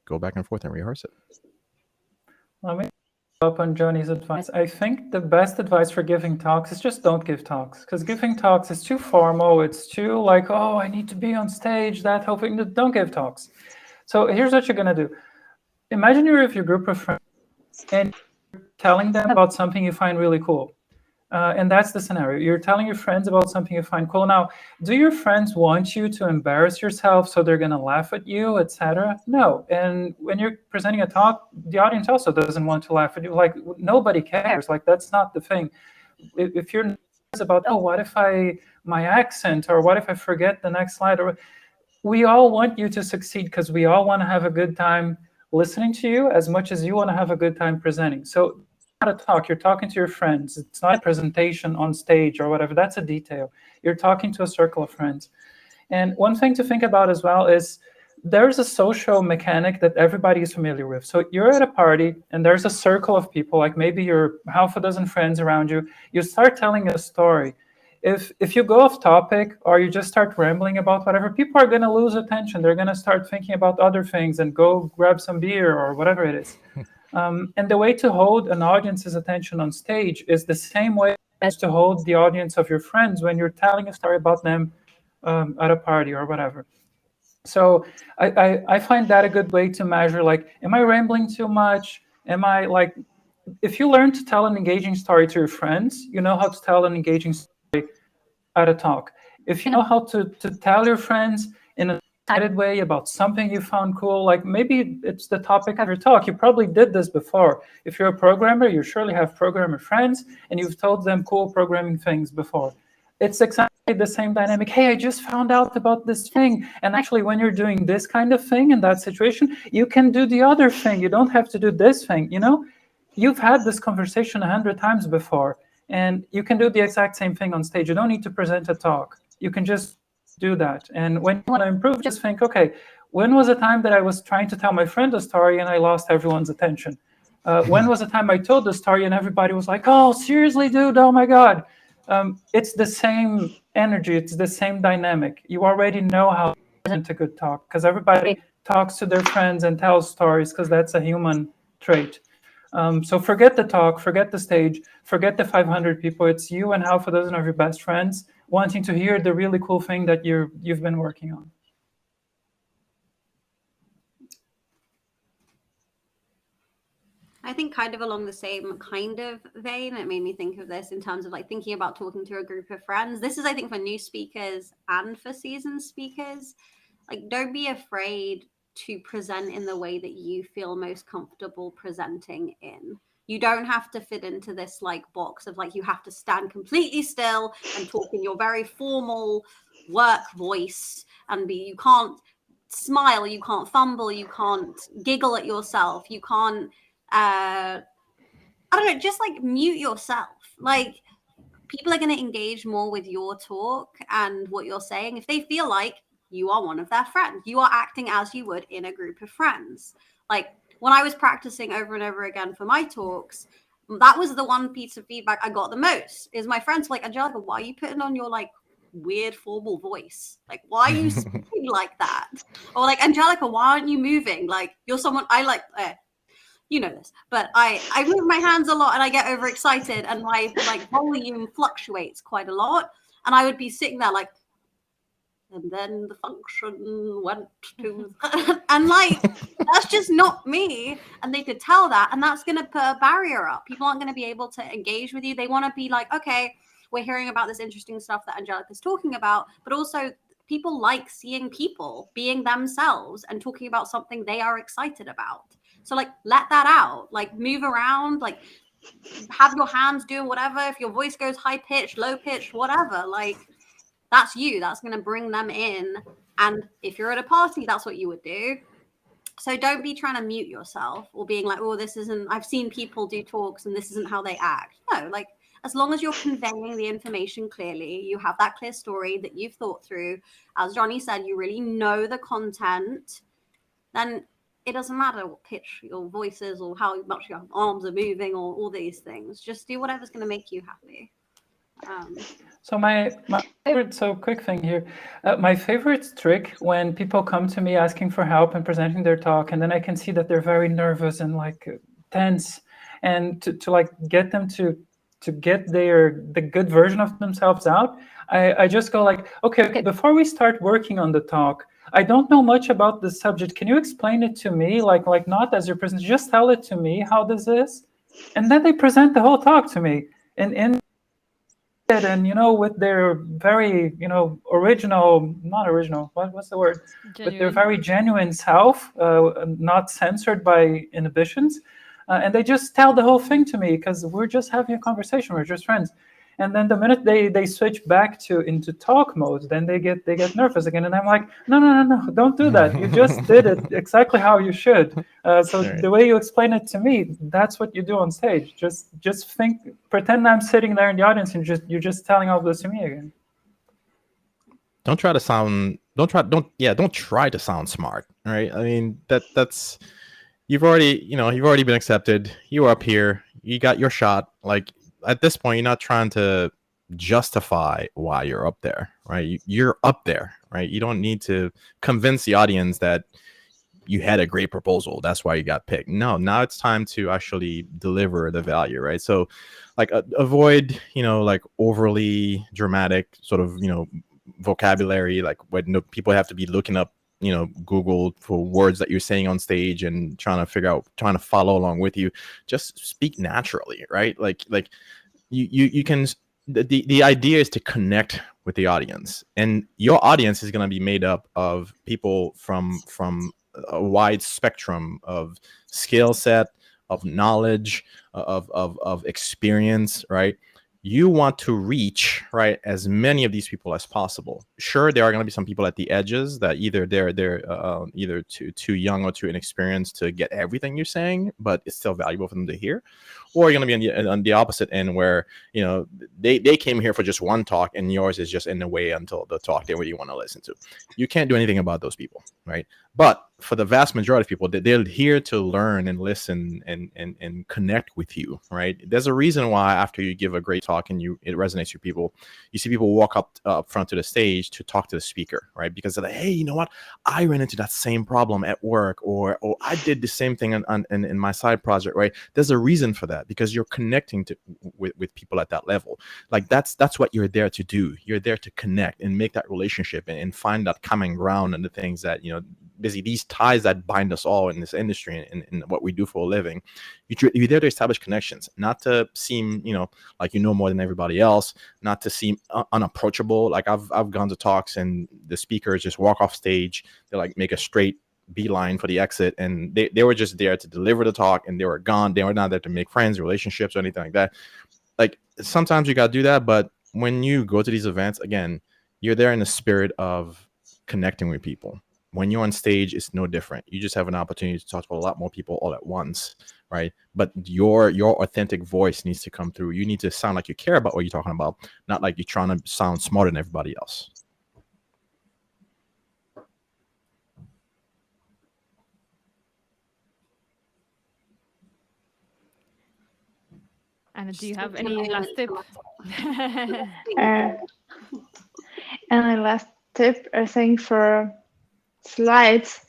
go back and forth and rehearse it.
Let me up on Johnny's advice. I think the best advice for giving talks is just don't give talks, because giving talks is too formal. It's too like, oh, I need to be on stage, that whole thing. Don't give talks. So here's what you're going to do. Imagine you're with your group of friends and you're telling them about something you find really cool. And that's the scenario. You're telling your friends about something you find cool. Now, do your friends want you to embarrass yourself so they're going to laugh at you, etc.? No. And when you're presenting a talk, the audience also doesn't want to laugh at you. Like, nobody cares. Like, that's not the thing. If you're nervous about, oh, what if my accent, or what if I forget the next slide? Or we all want you to succeed, because we all want to have a good time listening to you as much as you want to have a good time presenting. So not a talk. You're talking to your friends. It's not a presentation on stage or whatever. That's a detail. You're talking to a circle of friends. And one thing to think about as well is there's a social mechanic that everybody is familiar with. So you're at a party and there's a circle of people, like maybe you're half a dozen friends around you. You start telling a story. If you go off topic or you just start rambling about whatever, people are going to lose attention. They're going to start thinking about other things and go grab some beer or whatever it is. And the way to hold an audience's attention on stage is the same way as to hold the audience of your friends when you're telling a story about them at a party or whatever. So I find that a good way to measure, like, am I rambling too much? Am I like, if you learn to tell an engaging story to your friends, you know how to tell an engaging story at a talk. If you know how to tell your friends in a excited way about something you found cool, like maybe it's the topic of your talk. You probably did this before. If you're a programmer, you surely have programmer friends and you've told them cool programming things before. It's exactly the same dynamic. Hey, I just found out about this thing. And actually, when you're doing this kind of thing in that situation, you can do the other thing. You don't have to do this thing, you know? You've had this conversation 100 times before, and you can do the exact same thing on stage. You don't need to present a talk. You can just do that. And when you want to improve, just think, okay, when was a time that I was trying to tell my friend a story and I lost everyone's attention? When was a time I told the story and everybody was like, oh, seriously, dude, oh my God. It's the same energy. It's the same dynamic. You already know how to present a good talk because everybody talks to their friends and tells stories because that's a human trait. So forget the talk, forget the stage, forget the 500 people. It's you and half a dozen of your best friends wanting to hear the really cool thing that you've been working on.
I think kind of along the same kind of vein, it made me think of this in terms of like thinking about talking to a group of friends. This is, I think, for new speakers and for seasoned speakers. Like, don't be afraid to present in the way that you feel most comfortable presenting in. You don't have to fit into this like box of like you have to stand completely still and talk in your very formal work voice and you can't smile, you can't fumble, you can't giggle at yourself, you can't I don't know, just like mute yourself. Like, people are going to engage more with your talk and what you're saying if they feel like you are one of their friends. You are acting as you would in a group of friends. Like, when I was practicing over and over again for my talks, that was the one piece of feedback I got the most, is my friends were like, Angelica, why are you putting on your like weird formal voice? Like, why are you speaking like that? Or like, Angelica, why aren't you moving? Like, you're someone I like, you know this, but I move my hands a lot and I get overexcited and my like volume fluctuates quite a lot. And I would be sitting there like, and then the function went to, and like, that's just not me. And they could tell that, and that's going to put a barrier up. People aren't going to be able to engage with you. They want to be like, okay, we're hearing about this interesting stuff that Angelica's talking about, but also people like seeing people being themselves and talking about something they are excited about. So like, let that out, like move around, like have your hands doing whatever. If your voice goes high pitched, low pitched, whatever, like that's you, that's going to bring them in. And if you're at a party, that's what you would do. So don't be trying to mute yourself or being like, oh, this isn't, I've seen people do talks and this isn't how they act. No, like as long as you're conveying the information clearly, you have that clear story that you've thought through, as Johnny said, you really know the content, then it doesn't matter what pitch your voice is or how much your arms are moving or all these things. Just do whatever's going to make you happy.
So my favorite, so quick thing here, my favorite trick when people come to me asking for help and presenting their talk, and then I can see that they're very nervous and like tense, and to like get them to get the good version of themselves out, I just go like, okay, before we start working on the talk, I don't know much about the subject. Can you explain it to me? Like not as your presentation, just tell it to me how this is. And then they present the whole talk to me. And you know, with their very, you know, not original, what's the word? Genuine. With their very genuine self, not censored by inhibitions. And they just tell the whole thing to me because we're just having a conversation. We're just friends. And then the minute they switch back into talk mode, then they get nervous again. And I'm like, no, don't do that. You just did it exactly how you should. So
Right.
the way you explain it to me, that's what you do on stage. Just pretend I'm sitting there in the audience, and you're just telling all this to me again.
Don't try to sound smart, right? I mean, that's you've already been accepted. You're up here, you got your shot. Like, at this point, you're not trying to justify why you're up there, right? You're up there, right? You don't need to convince the audience that you had a great proposal, that's why you got picked. No, now it's time to actually deliver the value, right? So, like, avoid, like, overly dramatic sort of, vocabulary, like when people have to be looking up, Google for words that you're saying on stage and trying to follow along with you. Just speak naturally, right? Like you can. The idea is to connect with the audience, and your audience is going to be made up of people from a wide spectrum of skill set, of knowledge, of experience, right? You want to reach, right, as many of these people as possible. Sure, there are going to be some people at the edges that either they're either too young or too inexperienced to get everything you're saying, but it's still valuable for them to hear. Or you're going to be on the opposite end where, they came here for just one talk and yours is just in the way until the talk they really want to listen to. You can't do anything about those people, right? But for the vast majority of people, they're here to learn and listen and connect with you, right? There's a reason why after you give a great talk and it resonates with people, you see people walk up front to the stage to talk to the speaker, right? Because they're like, hey, you know what? I ran into that same problem at work, or I did the same thing in my side project, right? There's a reason for that, because you're connecting with people at that level. Like, that's what you're there to do. You're there to connect and make that relationship and find that common ground and the things that, basically these ties that bind us all in this industry and in what we do for a living. You're there to establish connections, not to seem, like you know more than everybody else, not to seem unapproachable. Like, I've gone to talks and the speakers just walk off stage. They like make a straight beeline for the exit, and they were just there to deliver the talk and they were gone. They were not there to make friends, relationships, or anything like that. Like, sometimes you got to do that, but when you go to these events, again, you're there in the spirit of connecting with people. When you're on stage, it's no different. You just have an opportunity to talk to a lot more people all at once, right? But your authentic voice needs to come through. You need to sound like you care about what you're talking about, not like you're trying to sound smarter than everybody else.
Anna, do you have any last tip?
And a last tip, I think, for slides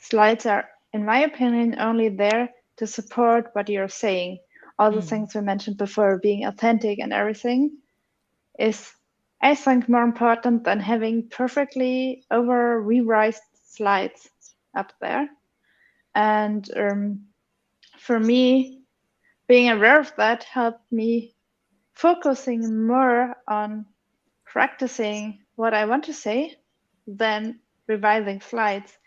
are, in my opinion, only there to support what you're saying. All the things we mentioned before, being authentic and everything, is, I think, more important than having perfectly revised slides up there. And for me, being aware of that helped me focusing more on practicing what I want to say than revising slides.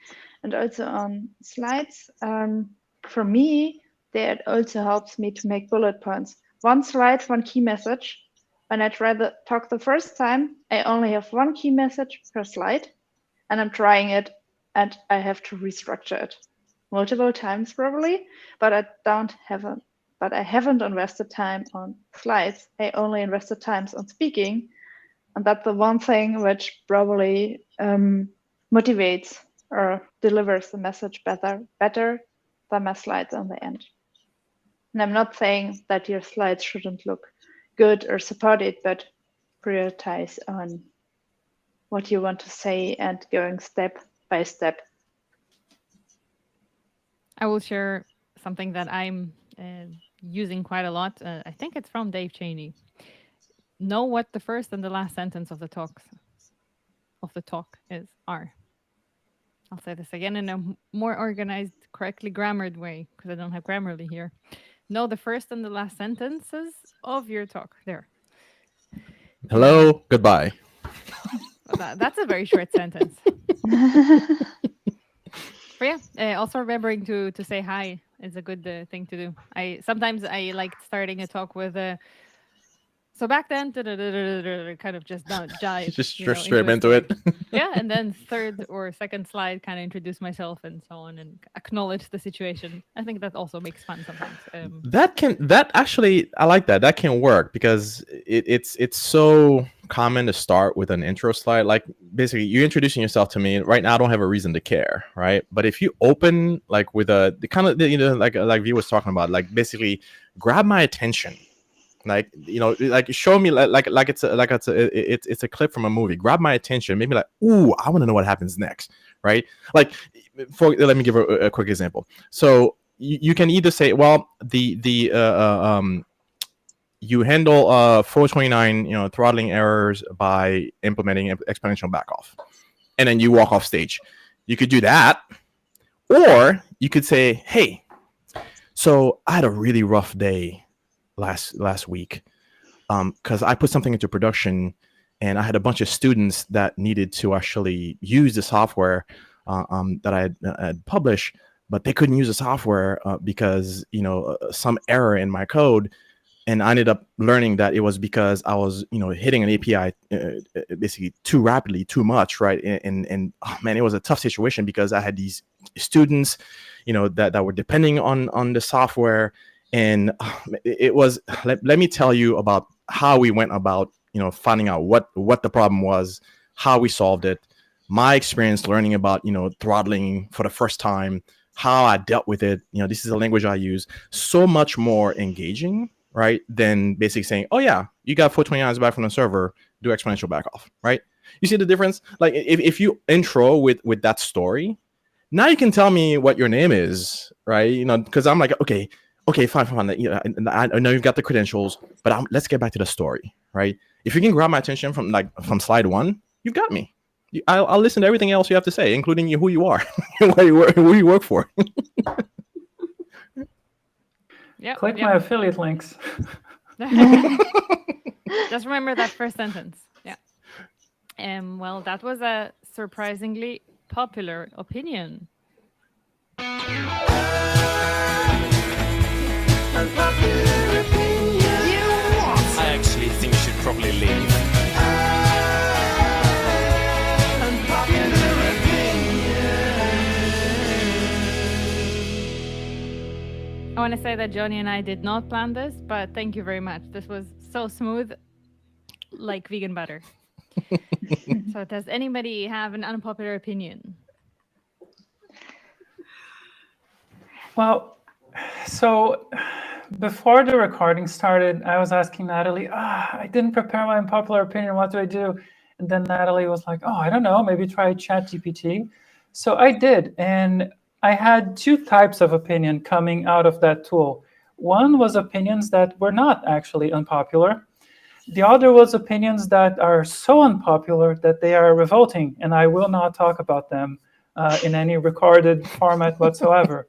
And also on slides, for me, that also helps me to make bullet points. One slide, one key message. When I try to talk the first time, I only have one key message per slide, and I'm trying it, and I have to restructure it multiple times probably, but I haven't invested time on slides. I only invested times on speaking, and that's the one thing which probably motivates or delivers the message better than my slides on the end. And I'm not saying that your slides shouldn't look good or support it, but prioritize on what you want to say and going step by step.
I will share something that I'm using quite a lot. I think it's from Dave Cheney. Know what the first and the last sentence of the talk are. I'll say this again in a more organized, correctly grammared way, because I don't have Grammarly here. Know the first and the last sentences of your talk. There.
Hello, goodbye.
That's a very short sentence. But yeah, also remembering to say hi is a good thing to do. Sometimes I like starting a talk with So back then, kind of just dive,
Just
you know,
straight
a
into it.
story. Yeah, and then third or second slide, kind of introduce myself and so on, and acknowledge the situation. I think that also makes fun sometimes.
That actually, I like that. That can work because it's so common to start with an intro slide. Like basically, you're introducing yourself to me right now. I don't have a reason to care, right? But if you open like with the kind of like V was talking about, like basically grab my attention. Like like show me like it's a clip from a movie. Grab my attention, maybe like, ooh, I want to know what happens next, right? Like, let me give a quick example. So you can either say, well, you handle 429 throttling errors by implementing exponential backoff, and then you walk off stage. You could do that, or you could say, hey, so I had a really rough day last week because I put something into production and I had a bunch of students that needed to actually use the software that I had published, but they couldn't use the software because some error in my code. And I ended up learning that it was because I was hitting an API basically too rapidly, too much, right? And oh man, it was a tough situation because I had these students that were depending on the software. And it was, let me tell you about how we went about, finding out what the problem was, how we solved it, my experience learning about, throttling for the first time, how I dealt with it. This is a language I use. So much more engaging, right? Than basically saying, oh yeah, you got 429s back from the server, do exponential backoff, right? You see the difference? Like if you intro with that story, now you can tell me what your name is, right? Because I'm like, okay, fine. I know you've got the credentials, but let's get back to the story, right? If you can grab my attention from slide one, you've got me. I'll listen to everything else you have to say, including who you are, who you work for.
Click my affiliate links.
Just remember that first sentence. Yeah. Well, that was a surprisingly popular opinion.
I actually think you should probably leave.
I want to say that Johnny and I did not plan this, but thank you very much. This was so smooth, like vegan butter. So does anybody have an unpopular opinion?
Well, so before the recording started, I was asking Natalie, I didn't prepare my unpopular opinion. What do I do? And then Natalie was like, oh, I don't know, maybe try ChatGPT. So I did. And I had two types of opinion coming out of that tool. One was opinions that were not actually unpopular. The other was opinions that are so unpopular that they are revolting, and I will not talk about them in any recorded format whatsoever.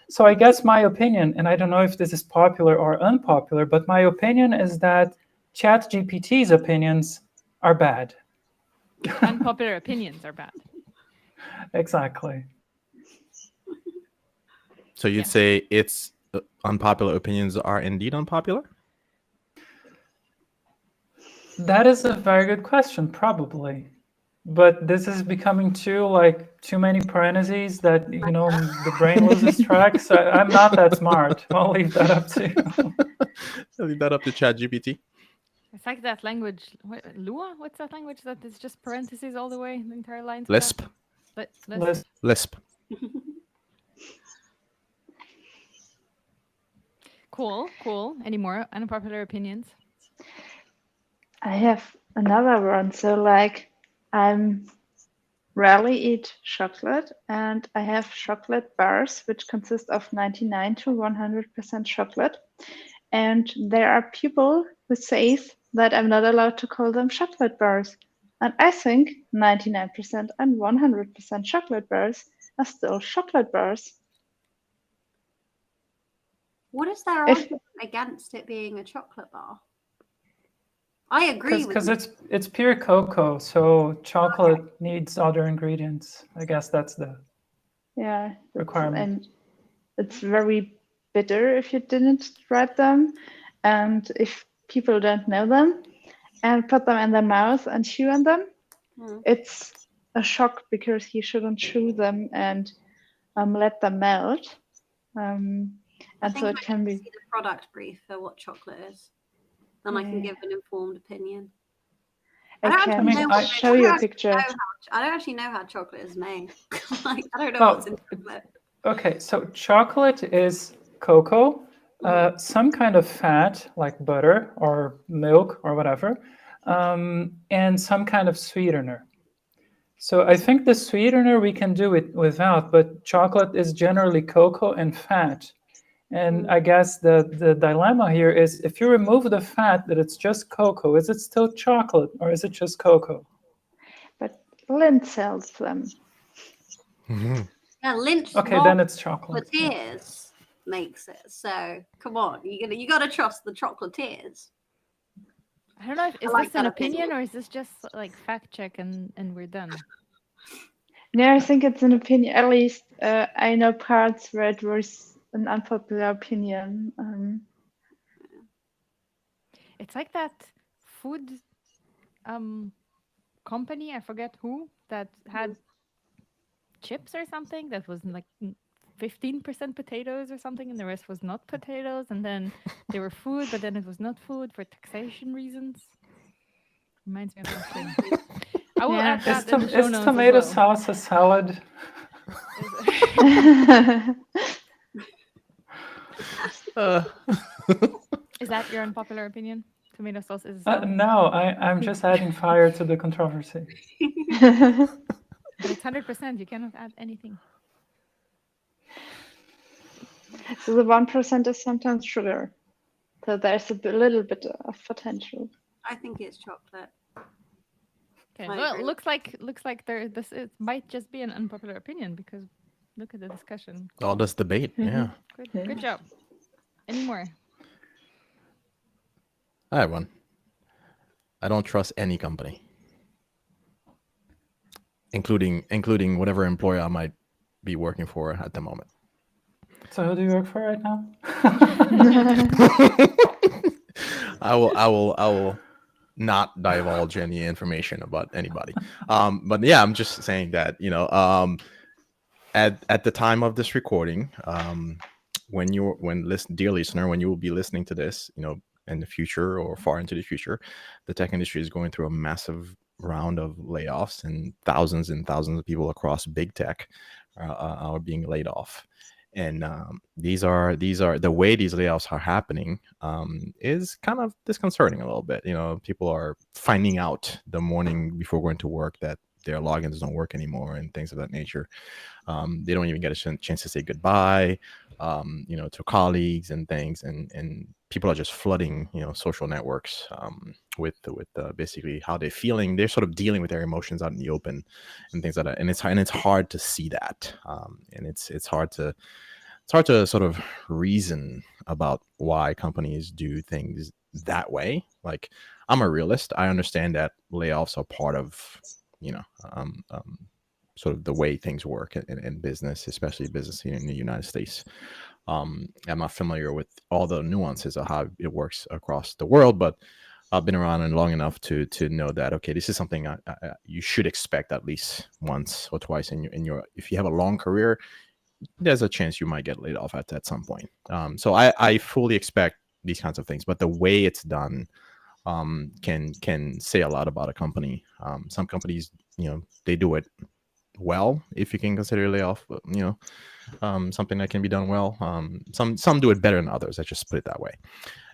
So I guess my opinion, and I don't know if this is popular or unpopular, but my opinion is that ChatGPT's opinions are bad.
Unpopular opinions are bad.
Exactly.
So you'd say it's unpopular opinions are indeed unpopular?
That is a very good question, probably. But this is becoming too many parentheses that, the brain loses track. So I'm not that smart. I'll leave that up to you.
I'll leave that up to ChatGPT.
It's like that language, Lua? What's that language that is just parentheses all the way, the entire line?
Lisp.
Lisp. Cool. Any more unpopular opinions?
I have another one. So I'm rarely eat chocolate, and I have chocolate bars which consist of 99 to 100% chocolate. And there are people who say that I'm not allowed to call them chocolate bars. And I think 99% and 100% chocolate bars are still chocolate bars.
What is their argument against it being a chocolate bar? I agree with
because it's pure cocoa, so chocolate needs other ingredients. I guess that's the requirement.
And it's very bitter if you didn't write them. And if people don't know them and put them in their mouth and chew on them, it's a shock because you shouldn't chew them and let them melt. And so it can be
see the product brief for what chocolate is. Then I can give an informed opinion.
I can show you a picture.
I don't actually know how chocolate is made. Like, I don't know what's in chocolate.
Okay, so chocolate is cocoa, some kind of fat like butter or milk or whatever, and some kind of sweetener. So I think the sweetener we can do it without, but chocolate is generally cocoa and fat. And I guess the dilemma here is if you remove the fat, that it's just cocoa, is it still chocolate or is it just cocoa?
But Lindt sells them.
Yeah, Lindt.
Okay, then it's chocolate.
Chocolatiers makes it. So come on, you gotta trust the chocolatiers.
I don't know if is this an opinion or is this just like fact check and we're done?
No, I think it's an opinion. At least I know parts where it was an unpopular opinion.
It's like that food company, I forget who, that had chips or something that was like 15% potatoes or something, and the rest was not potatoes, and then they were food, but then it was not food for taxation reasons. Reminds me of something. I will add that in the show notes.
Is tomato
as well.
sauce a salad?
Is that your unpopular opinion? Tomato sauce is a salad?
No, I'm just adding fire to the controversy.
But it's 100%. You cannot add anything.
So the 1% is sometimes sugar. So there's a little bit of potential.
I think it's chocolate.
Okay. Well, it looks like it might just be an unpopular opinion because look at the discussion.
All this debate, yeah.
Good job. Any more?
I have one. I don't trust any company, including whatever employer I might be working for at the moment.
So who do you work for right now?
I will not divulge any information about anybody. But yeah, I'm just saying that, at the time of this recording, dear listener, when you will be listening to this, in the future or far into the future, the tech industry is going through a massive round of layoffs, and thousands of people across big tech are being laid off. And these are the way these layoffs are happening is kind of disconcerting a little bit. People are finding out the morning before going to work that their logins don't work anymore and things of that nature. They don't even get a chance to say goodbye, to colleagues and things. And people are just flooding, social networks with basically how they're feeling. They're sort of dealing with their emotions out in the open and things like that. And it's hard to see that. And it's hard to sort of reason about why companies do things that way. Like, I'm a realist. I understand that layoffs are part of, sort of the way things work in business, especially business here in the United States. I'm not familiar with all the nuances of how it works across the world, but I've been around long enough to know that, okay, this is something you should expect at least once or twice in your if you have a long career, there's a chance you might get laid off at some point. So I fully expect these kinds of things, but the way it's done can say a lot about a company. Some companies, they do it well, if you can consider a layoff, something that can be done well. Some do it better than others. Let's just put it that way.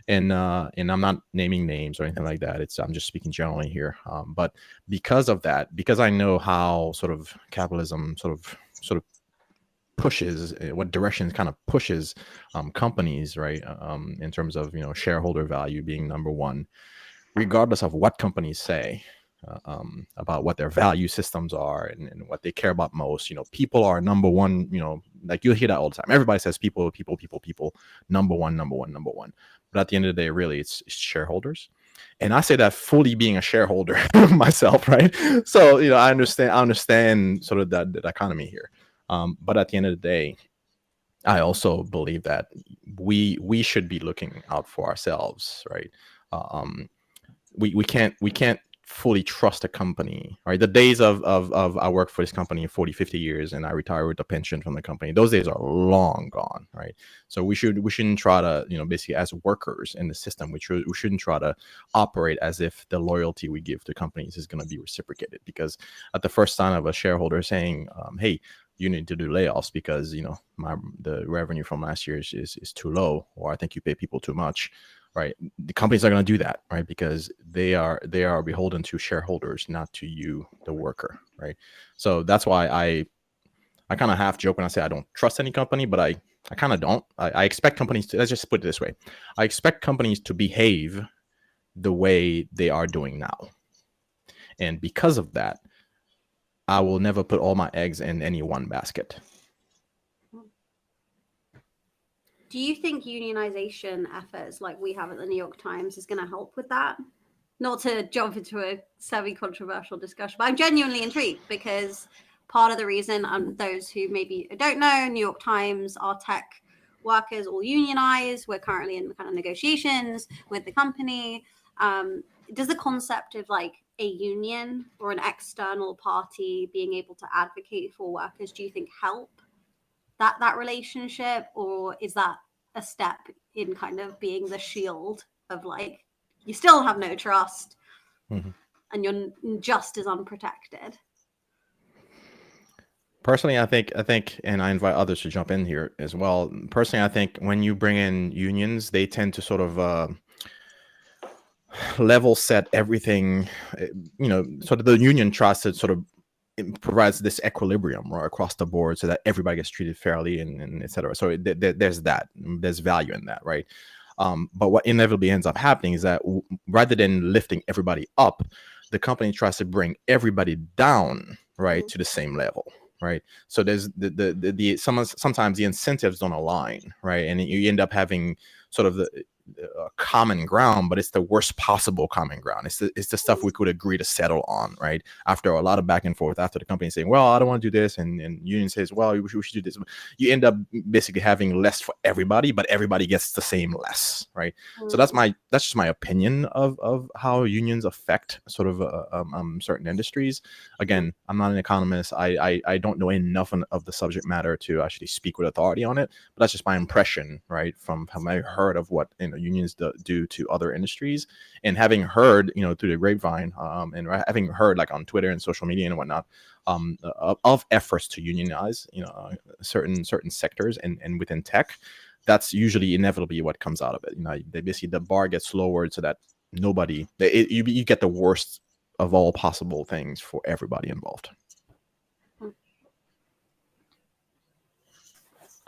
And I'm not naming names or anything like that. I'm just speaking generally here. But because of that, because I know how sort of capitalism sort of pushes, what direction kind of pushes companies, right? In terms of shareholder value being number one, regardless of what companies say about what their value systems are and what they care about most. People are number one. Like, you'll hear that all the time. Everybody says people, number one. But at the end of the day, really, it's shareholders. And I say that fully being a shareholder myself, right? So I understand sort of the dichotomy here. But at the end of the day, I also believe that we should be looking out for ourselves, right? we can't fully trust a company, right? The days of I worked for this company 40, 50 years and I retire with a pension from the company, those days are long gone, right? So we shouldn't try to, basically as workers in the system, we shouldn't try to operate as if the loyalty we give to companies is going to be reciprocated, because at the first sign of a shareholder saying, hey, you need to do layoffs because the revenue from last year is too low, or I think you pay people too much, right? The companies are going to do that, right? Because they are beholden to shareholders, not to you, the worker, right? So that's why I kind of half joke when I say I don't trust any company, but I kind of don't. I expect companies to, let's just put it this way. I expect companies to behave the way they are doing now. And because of that, I will never put all my eggs in any one basket.
Do you think unionization efforts like we have at the New York Times is going to help with that? Not to jump into a semi-controversial discussion, but I'm genuinely intrigued because part of the reason, those who maybe don't know, New York Times, our tech workers all unionized. We're currently in kind of negotiations with the company. Does the concept of like a union or an external party being able to advocate for workers, do you think help that relationship, or is that a step in kind of being the shield of like you still have no trust and you're just as unprotected?
Personally, I think, and I invite others to jump in here as well. Personally, I think when you bring in unions, they tend to sort of level set everything. Sort of the union tries to sort of provides this equilibrium right across the board so that everybody gets treated fairly and et cetera. So there's value in that, right? But what inevitably ends up happening is that rather than lifting everybody up, the company tries to bring everybody down, right, to the same level, right? So there's sometimes the incentives don't align, right, and you end up having sort of the common ground, but it's the worst possible common ground. It's the stuff we could agree to settle on, right? After a lot of back and forth, after the company saying, well, I don't want to do this, and union says, well, we should do this. You end up basically having less for everybody, but everybody gets the same less, right? So that's just my opinion of how unions affect sort of certain industries. Again, I'm not an economist. I don't know enough of the subject matter to actually speak with authority on it, but that's just my impression, right, from having heard of what unions do to other industries, and having heard through the grapevine and having heard like on Twitter and social media and whatnot of efforts to unionize certain sectors and within tech. That's usually inevitably what comes out of it. They basically, the bar gets lowered so that you get the worst of all possible things for everybody involved.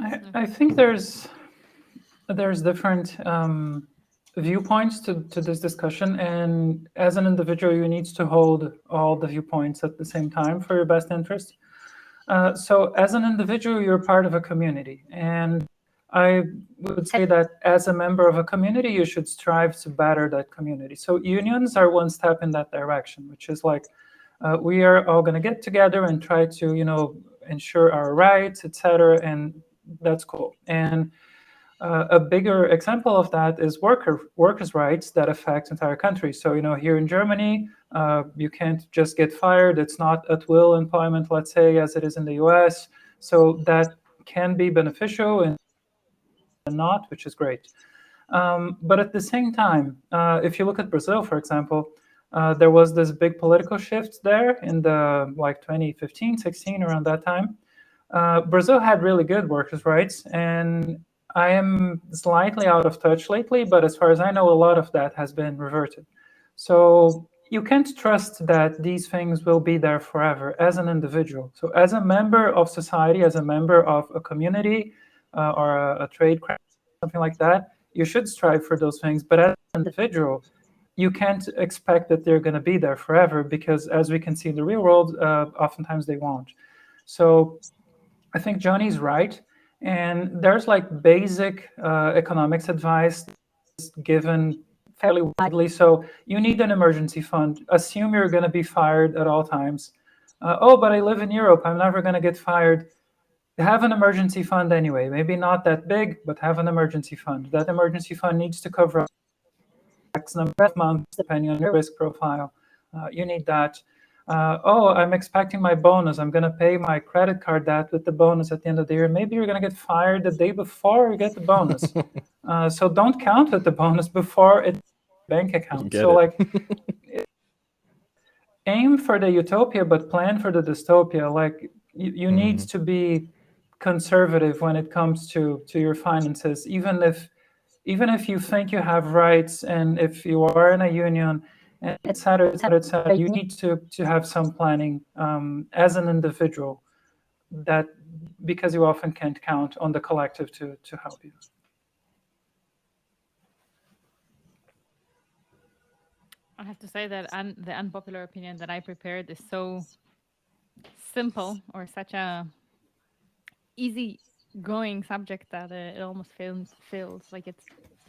I think there's different viewpoints to this discussion, and as an individual, you need to hold all the viewpoints at the same time for your best interest. So as an individual, you're part of a community, and I would say that as a member of a community, you should strive to better that community. So unions are one step in that direction, which is like we are all going to get together and try to ensure our rights, etc., and that's cool. And a bigger example of that is workers' rights that affect entire countries. So, here in Germany, you can't just get fired. It's not at will employment, let's say, as it is in the US. So that can be beneficial and not, which is great. But at the same time, if you look at Brazil, for example, there was this big political shift there in the 2015, 16, around that time. Brazil had really good workers' rights, and I am slightly out of touch lately, but as far as I know, a lot of that has been reverted. So you can't trust that these things will be there forever as an individual. So as a member of society, as a member of a community or a trade craft, something like that, you should strive for those things. But as an individual, you can't expect that they're going to be there forever, because as we can see in the real world, oftentimes they won't. So I think Johnny's right. And there's basic economics advice given fairly widely. So you need an emergency fund. Assume you're going to be fired at all times. But I live in Europe. I'm never going to get fired. Have an emergency fund anyway. Maybe not that big, but have an emergency fund. That emergency fund needs to cover X number of months, depending on your risk profile. You need that. Oh, I'm expecting my bonus. I'm going to pay my credit card debt with the bonus at the end of the year. Maybe you're going to get fired the day before you get the bonus. So don't count with the bonus before it's bank account. So like aim for the utopia, but plan for the dystopia. Like you need to be conservative when it comes to your finances, even if you think you have rights and if you are in a union, et cetera, you need to have some planning as an individual, that because you often can't count on the collective to help you.
I have to say that the unpopular opinion that I prepared is so simple, or such a easy going subject that it almost feels like it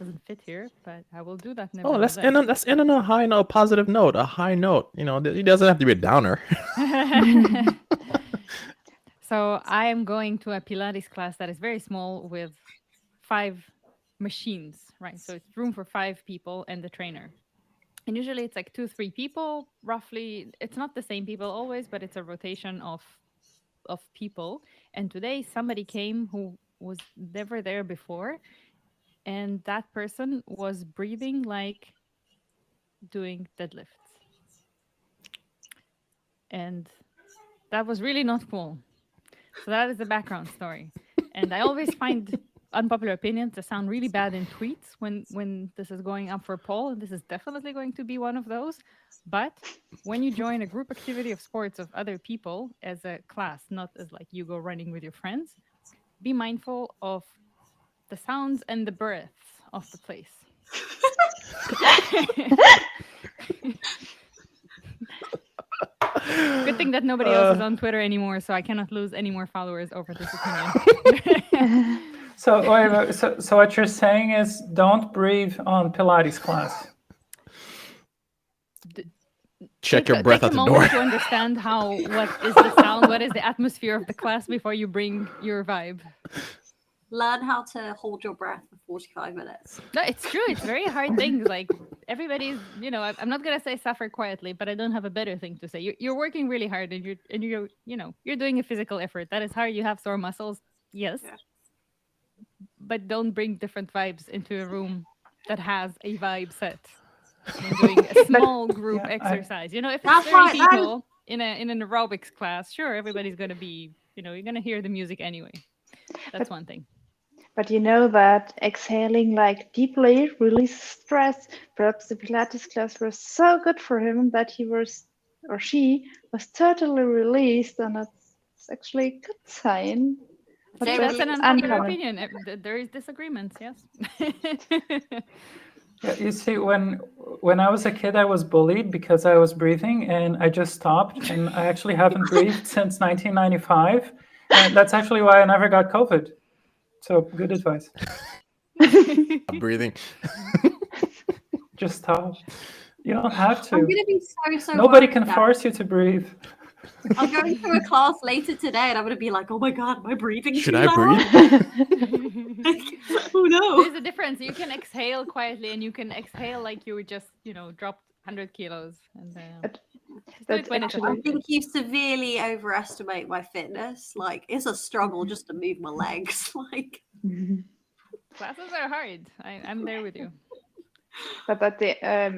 doesn't fit here, but I will do that.
Oh, let's end on a high note, positive note, a high note. You know, it doesn't have to be a downer.
So I am going to a Pilates class that is very small with 5 machines, right? So it's room for 5 people and the trainer. And usually it's like 2-3 people, roughly. It's not the same people always, but it's a rotation of people. And today somebody came who was never there before, and that person was breathing like doing deadlifts. And that was really not cool. So that is the background story. And I always find unpopular opinions to sound really bad in tweets when this is going up for a poll, and this is definitely going to be one of those. But when you join a group activity of sports of other people as a class, not as like you go running with your friends, be mindful of the sounds and the breaths of the place. Good thing that nobody else is on Twitter anymore, so I cannot lose any more followers over this opinion.
So what you're saying is don't breathe on Pilates class.
Check your breath at the door.
Take a moment to understand what is the sound, what is the atmosphere of the class before you bring your vibe.
Learn how to hold your breath for 45 minutes.
No, it's true. It's very hard things. Like everybody's, I'm not gonna say suffer quietly, but I don't have a better thing to say. You're working really hard, and you're doing a physical effort. That is hard. You have sore muscles, yes, yeah. But don't bring different vibes into a room that has a vibe set. When doing a small group exercise, if it's 30 people in an aerobics class, sure, everybody's gonna be, you're gonna hear the music anyway. That's one thing.
But you know that exhaling like deeply releases stress. Perhaps the Pilates class was so good for him that he was, or she was totally released, and it's actually a good sign.
See, that's an unpopular opinion. There is disagreements, yes.
Yeah, you see, when I was a kid, I was bullied because I was breathing, and I just stopped, and I actually haven't breathed since 1995. And that's actually why I never got COVID. So good advice.
I'm breathing.
Just stop. You don't have to.
I'm going to be so
Nobody can force you to breathe.
I'm going to a class later today, and I'm going to be like, oh my God, am I breathing
Should
too
I
loud?
breathe?
Oh no.
There's a difference. You can exhale quietly, and you can exhale like you would just, dropped 100 kilos. And
I think you severely overestimate my fitness. Like, it's a struggle just to move my legs. Like,
classes are hard. I'm there with you.
But the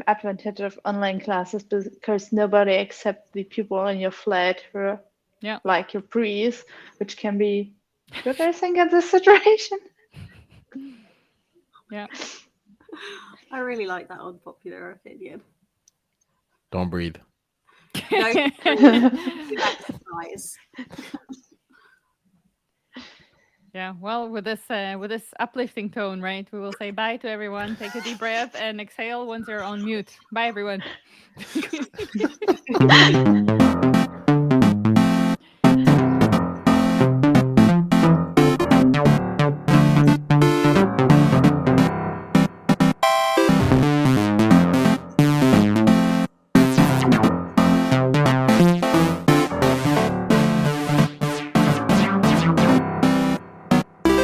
advantage of online classes, because nobody except the people in your flat who like your breathe, which can be good, I think, in this situation.
Yeah.
I really like that unpopular opinion.
Don't breathe.
Don't exercise.
Yeah, well, with this uplifting tone, right? We will say bye to everyone. Take a deep breath and exhale once you're on mute. Bye, everyone.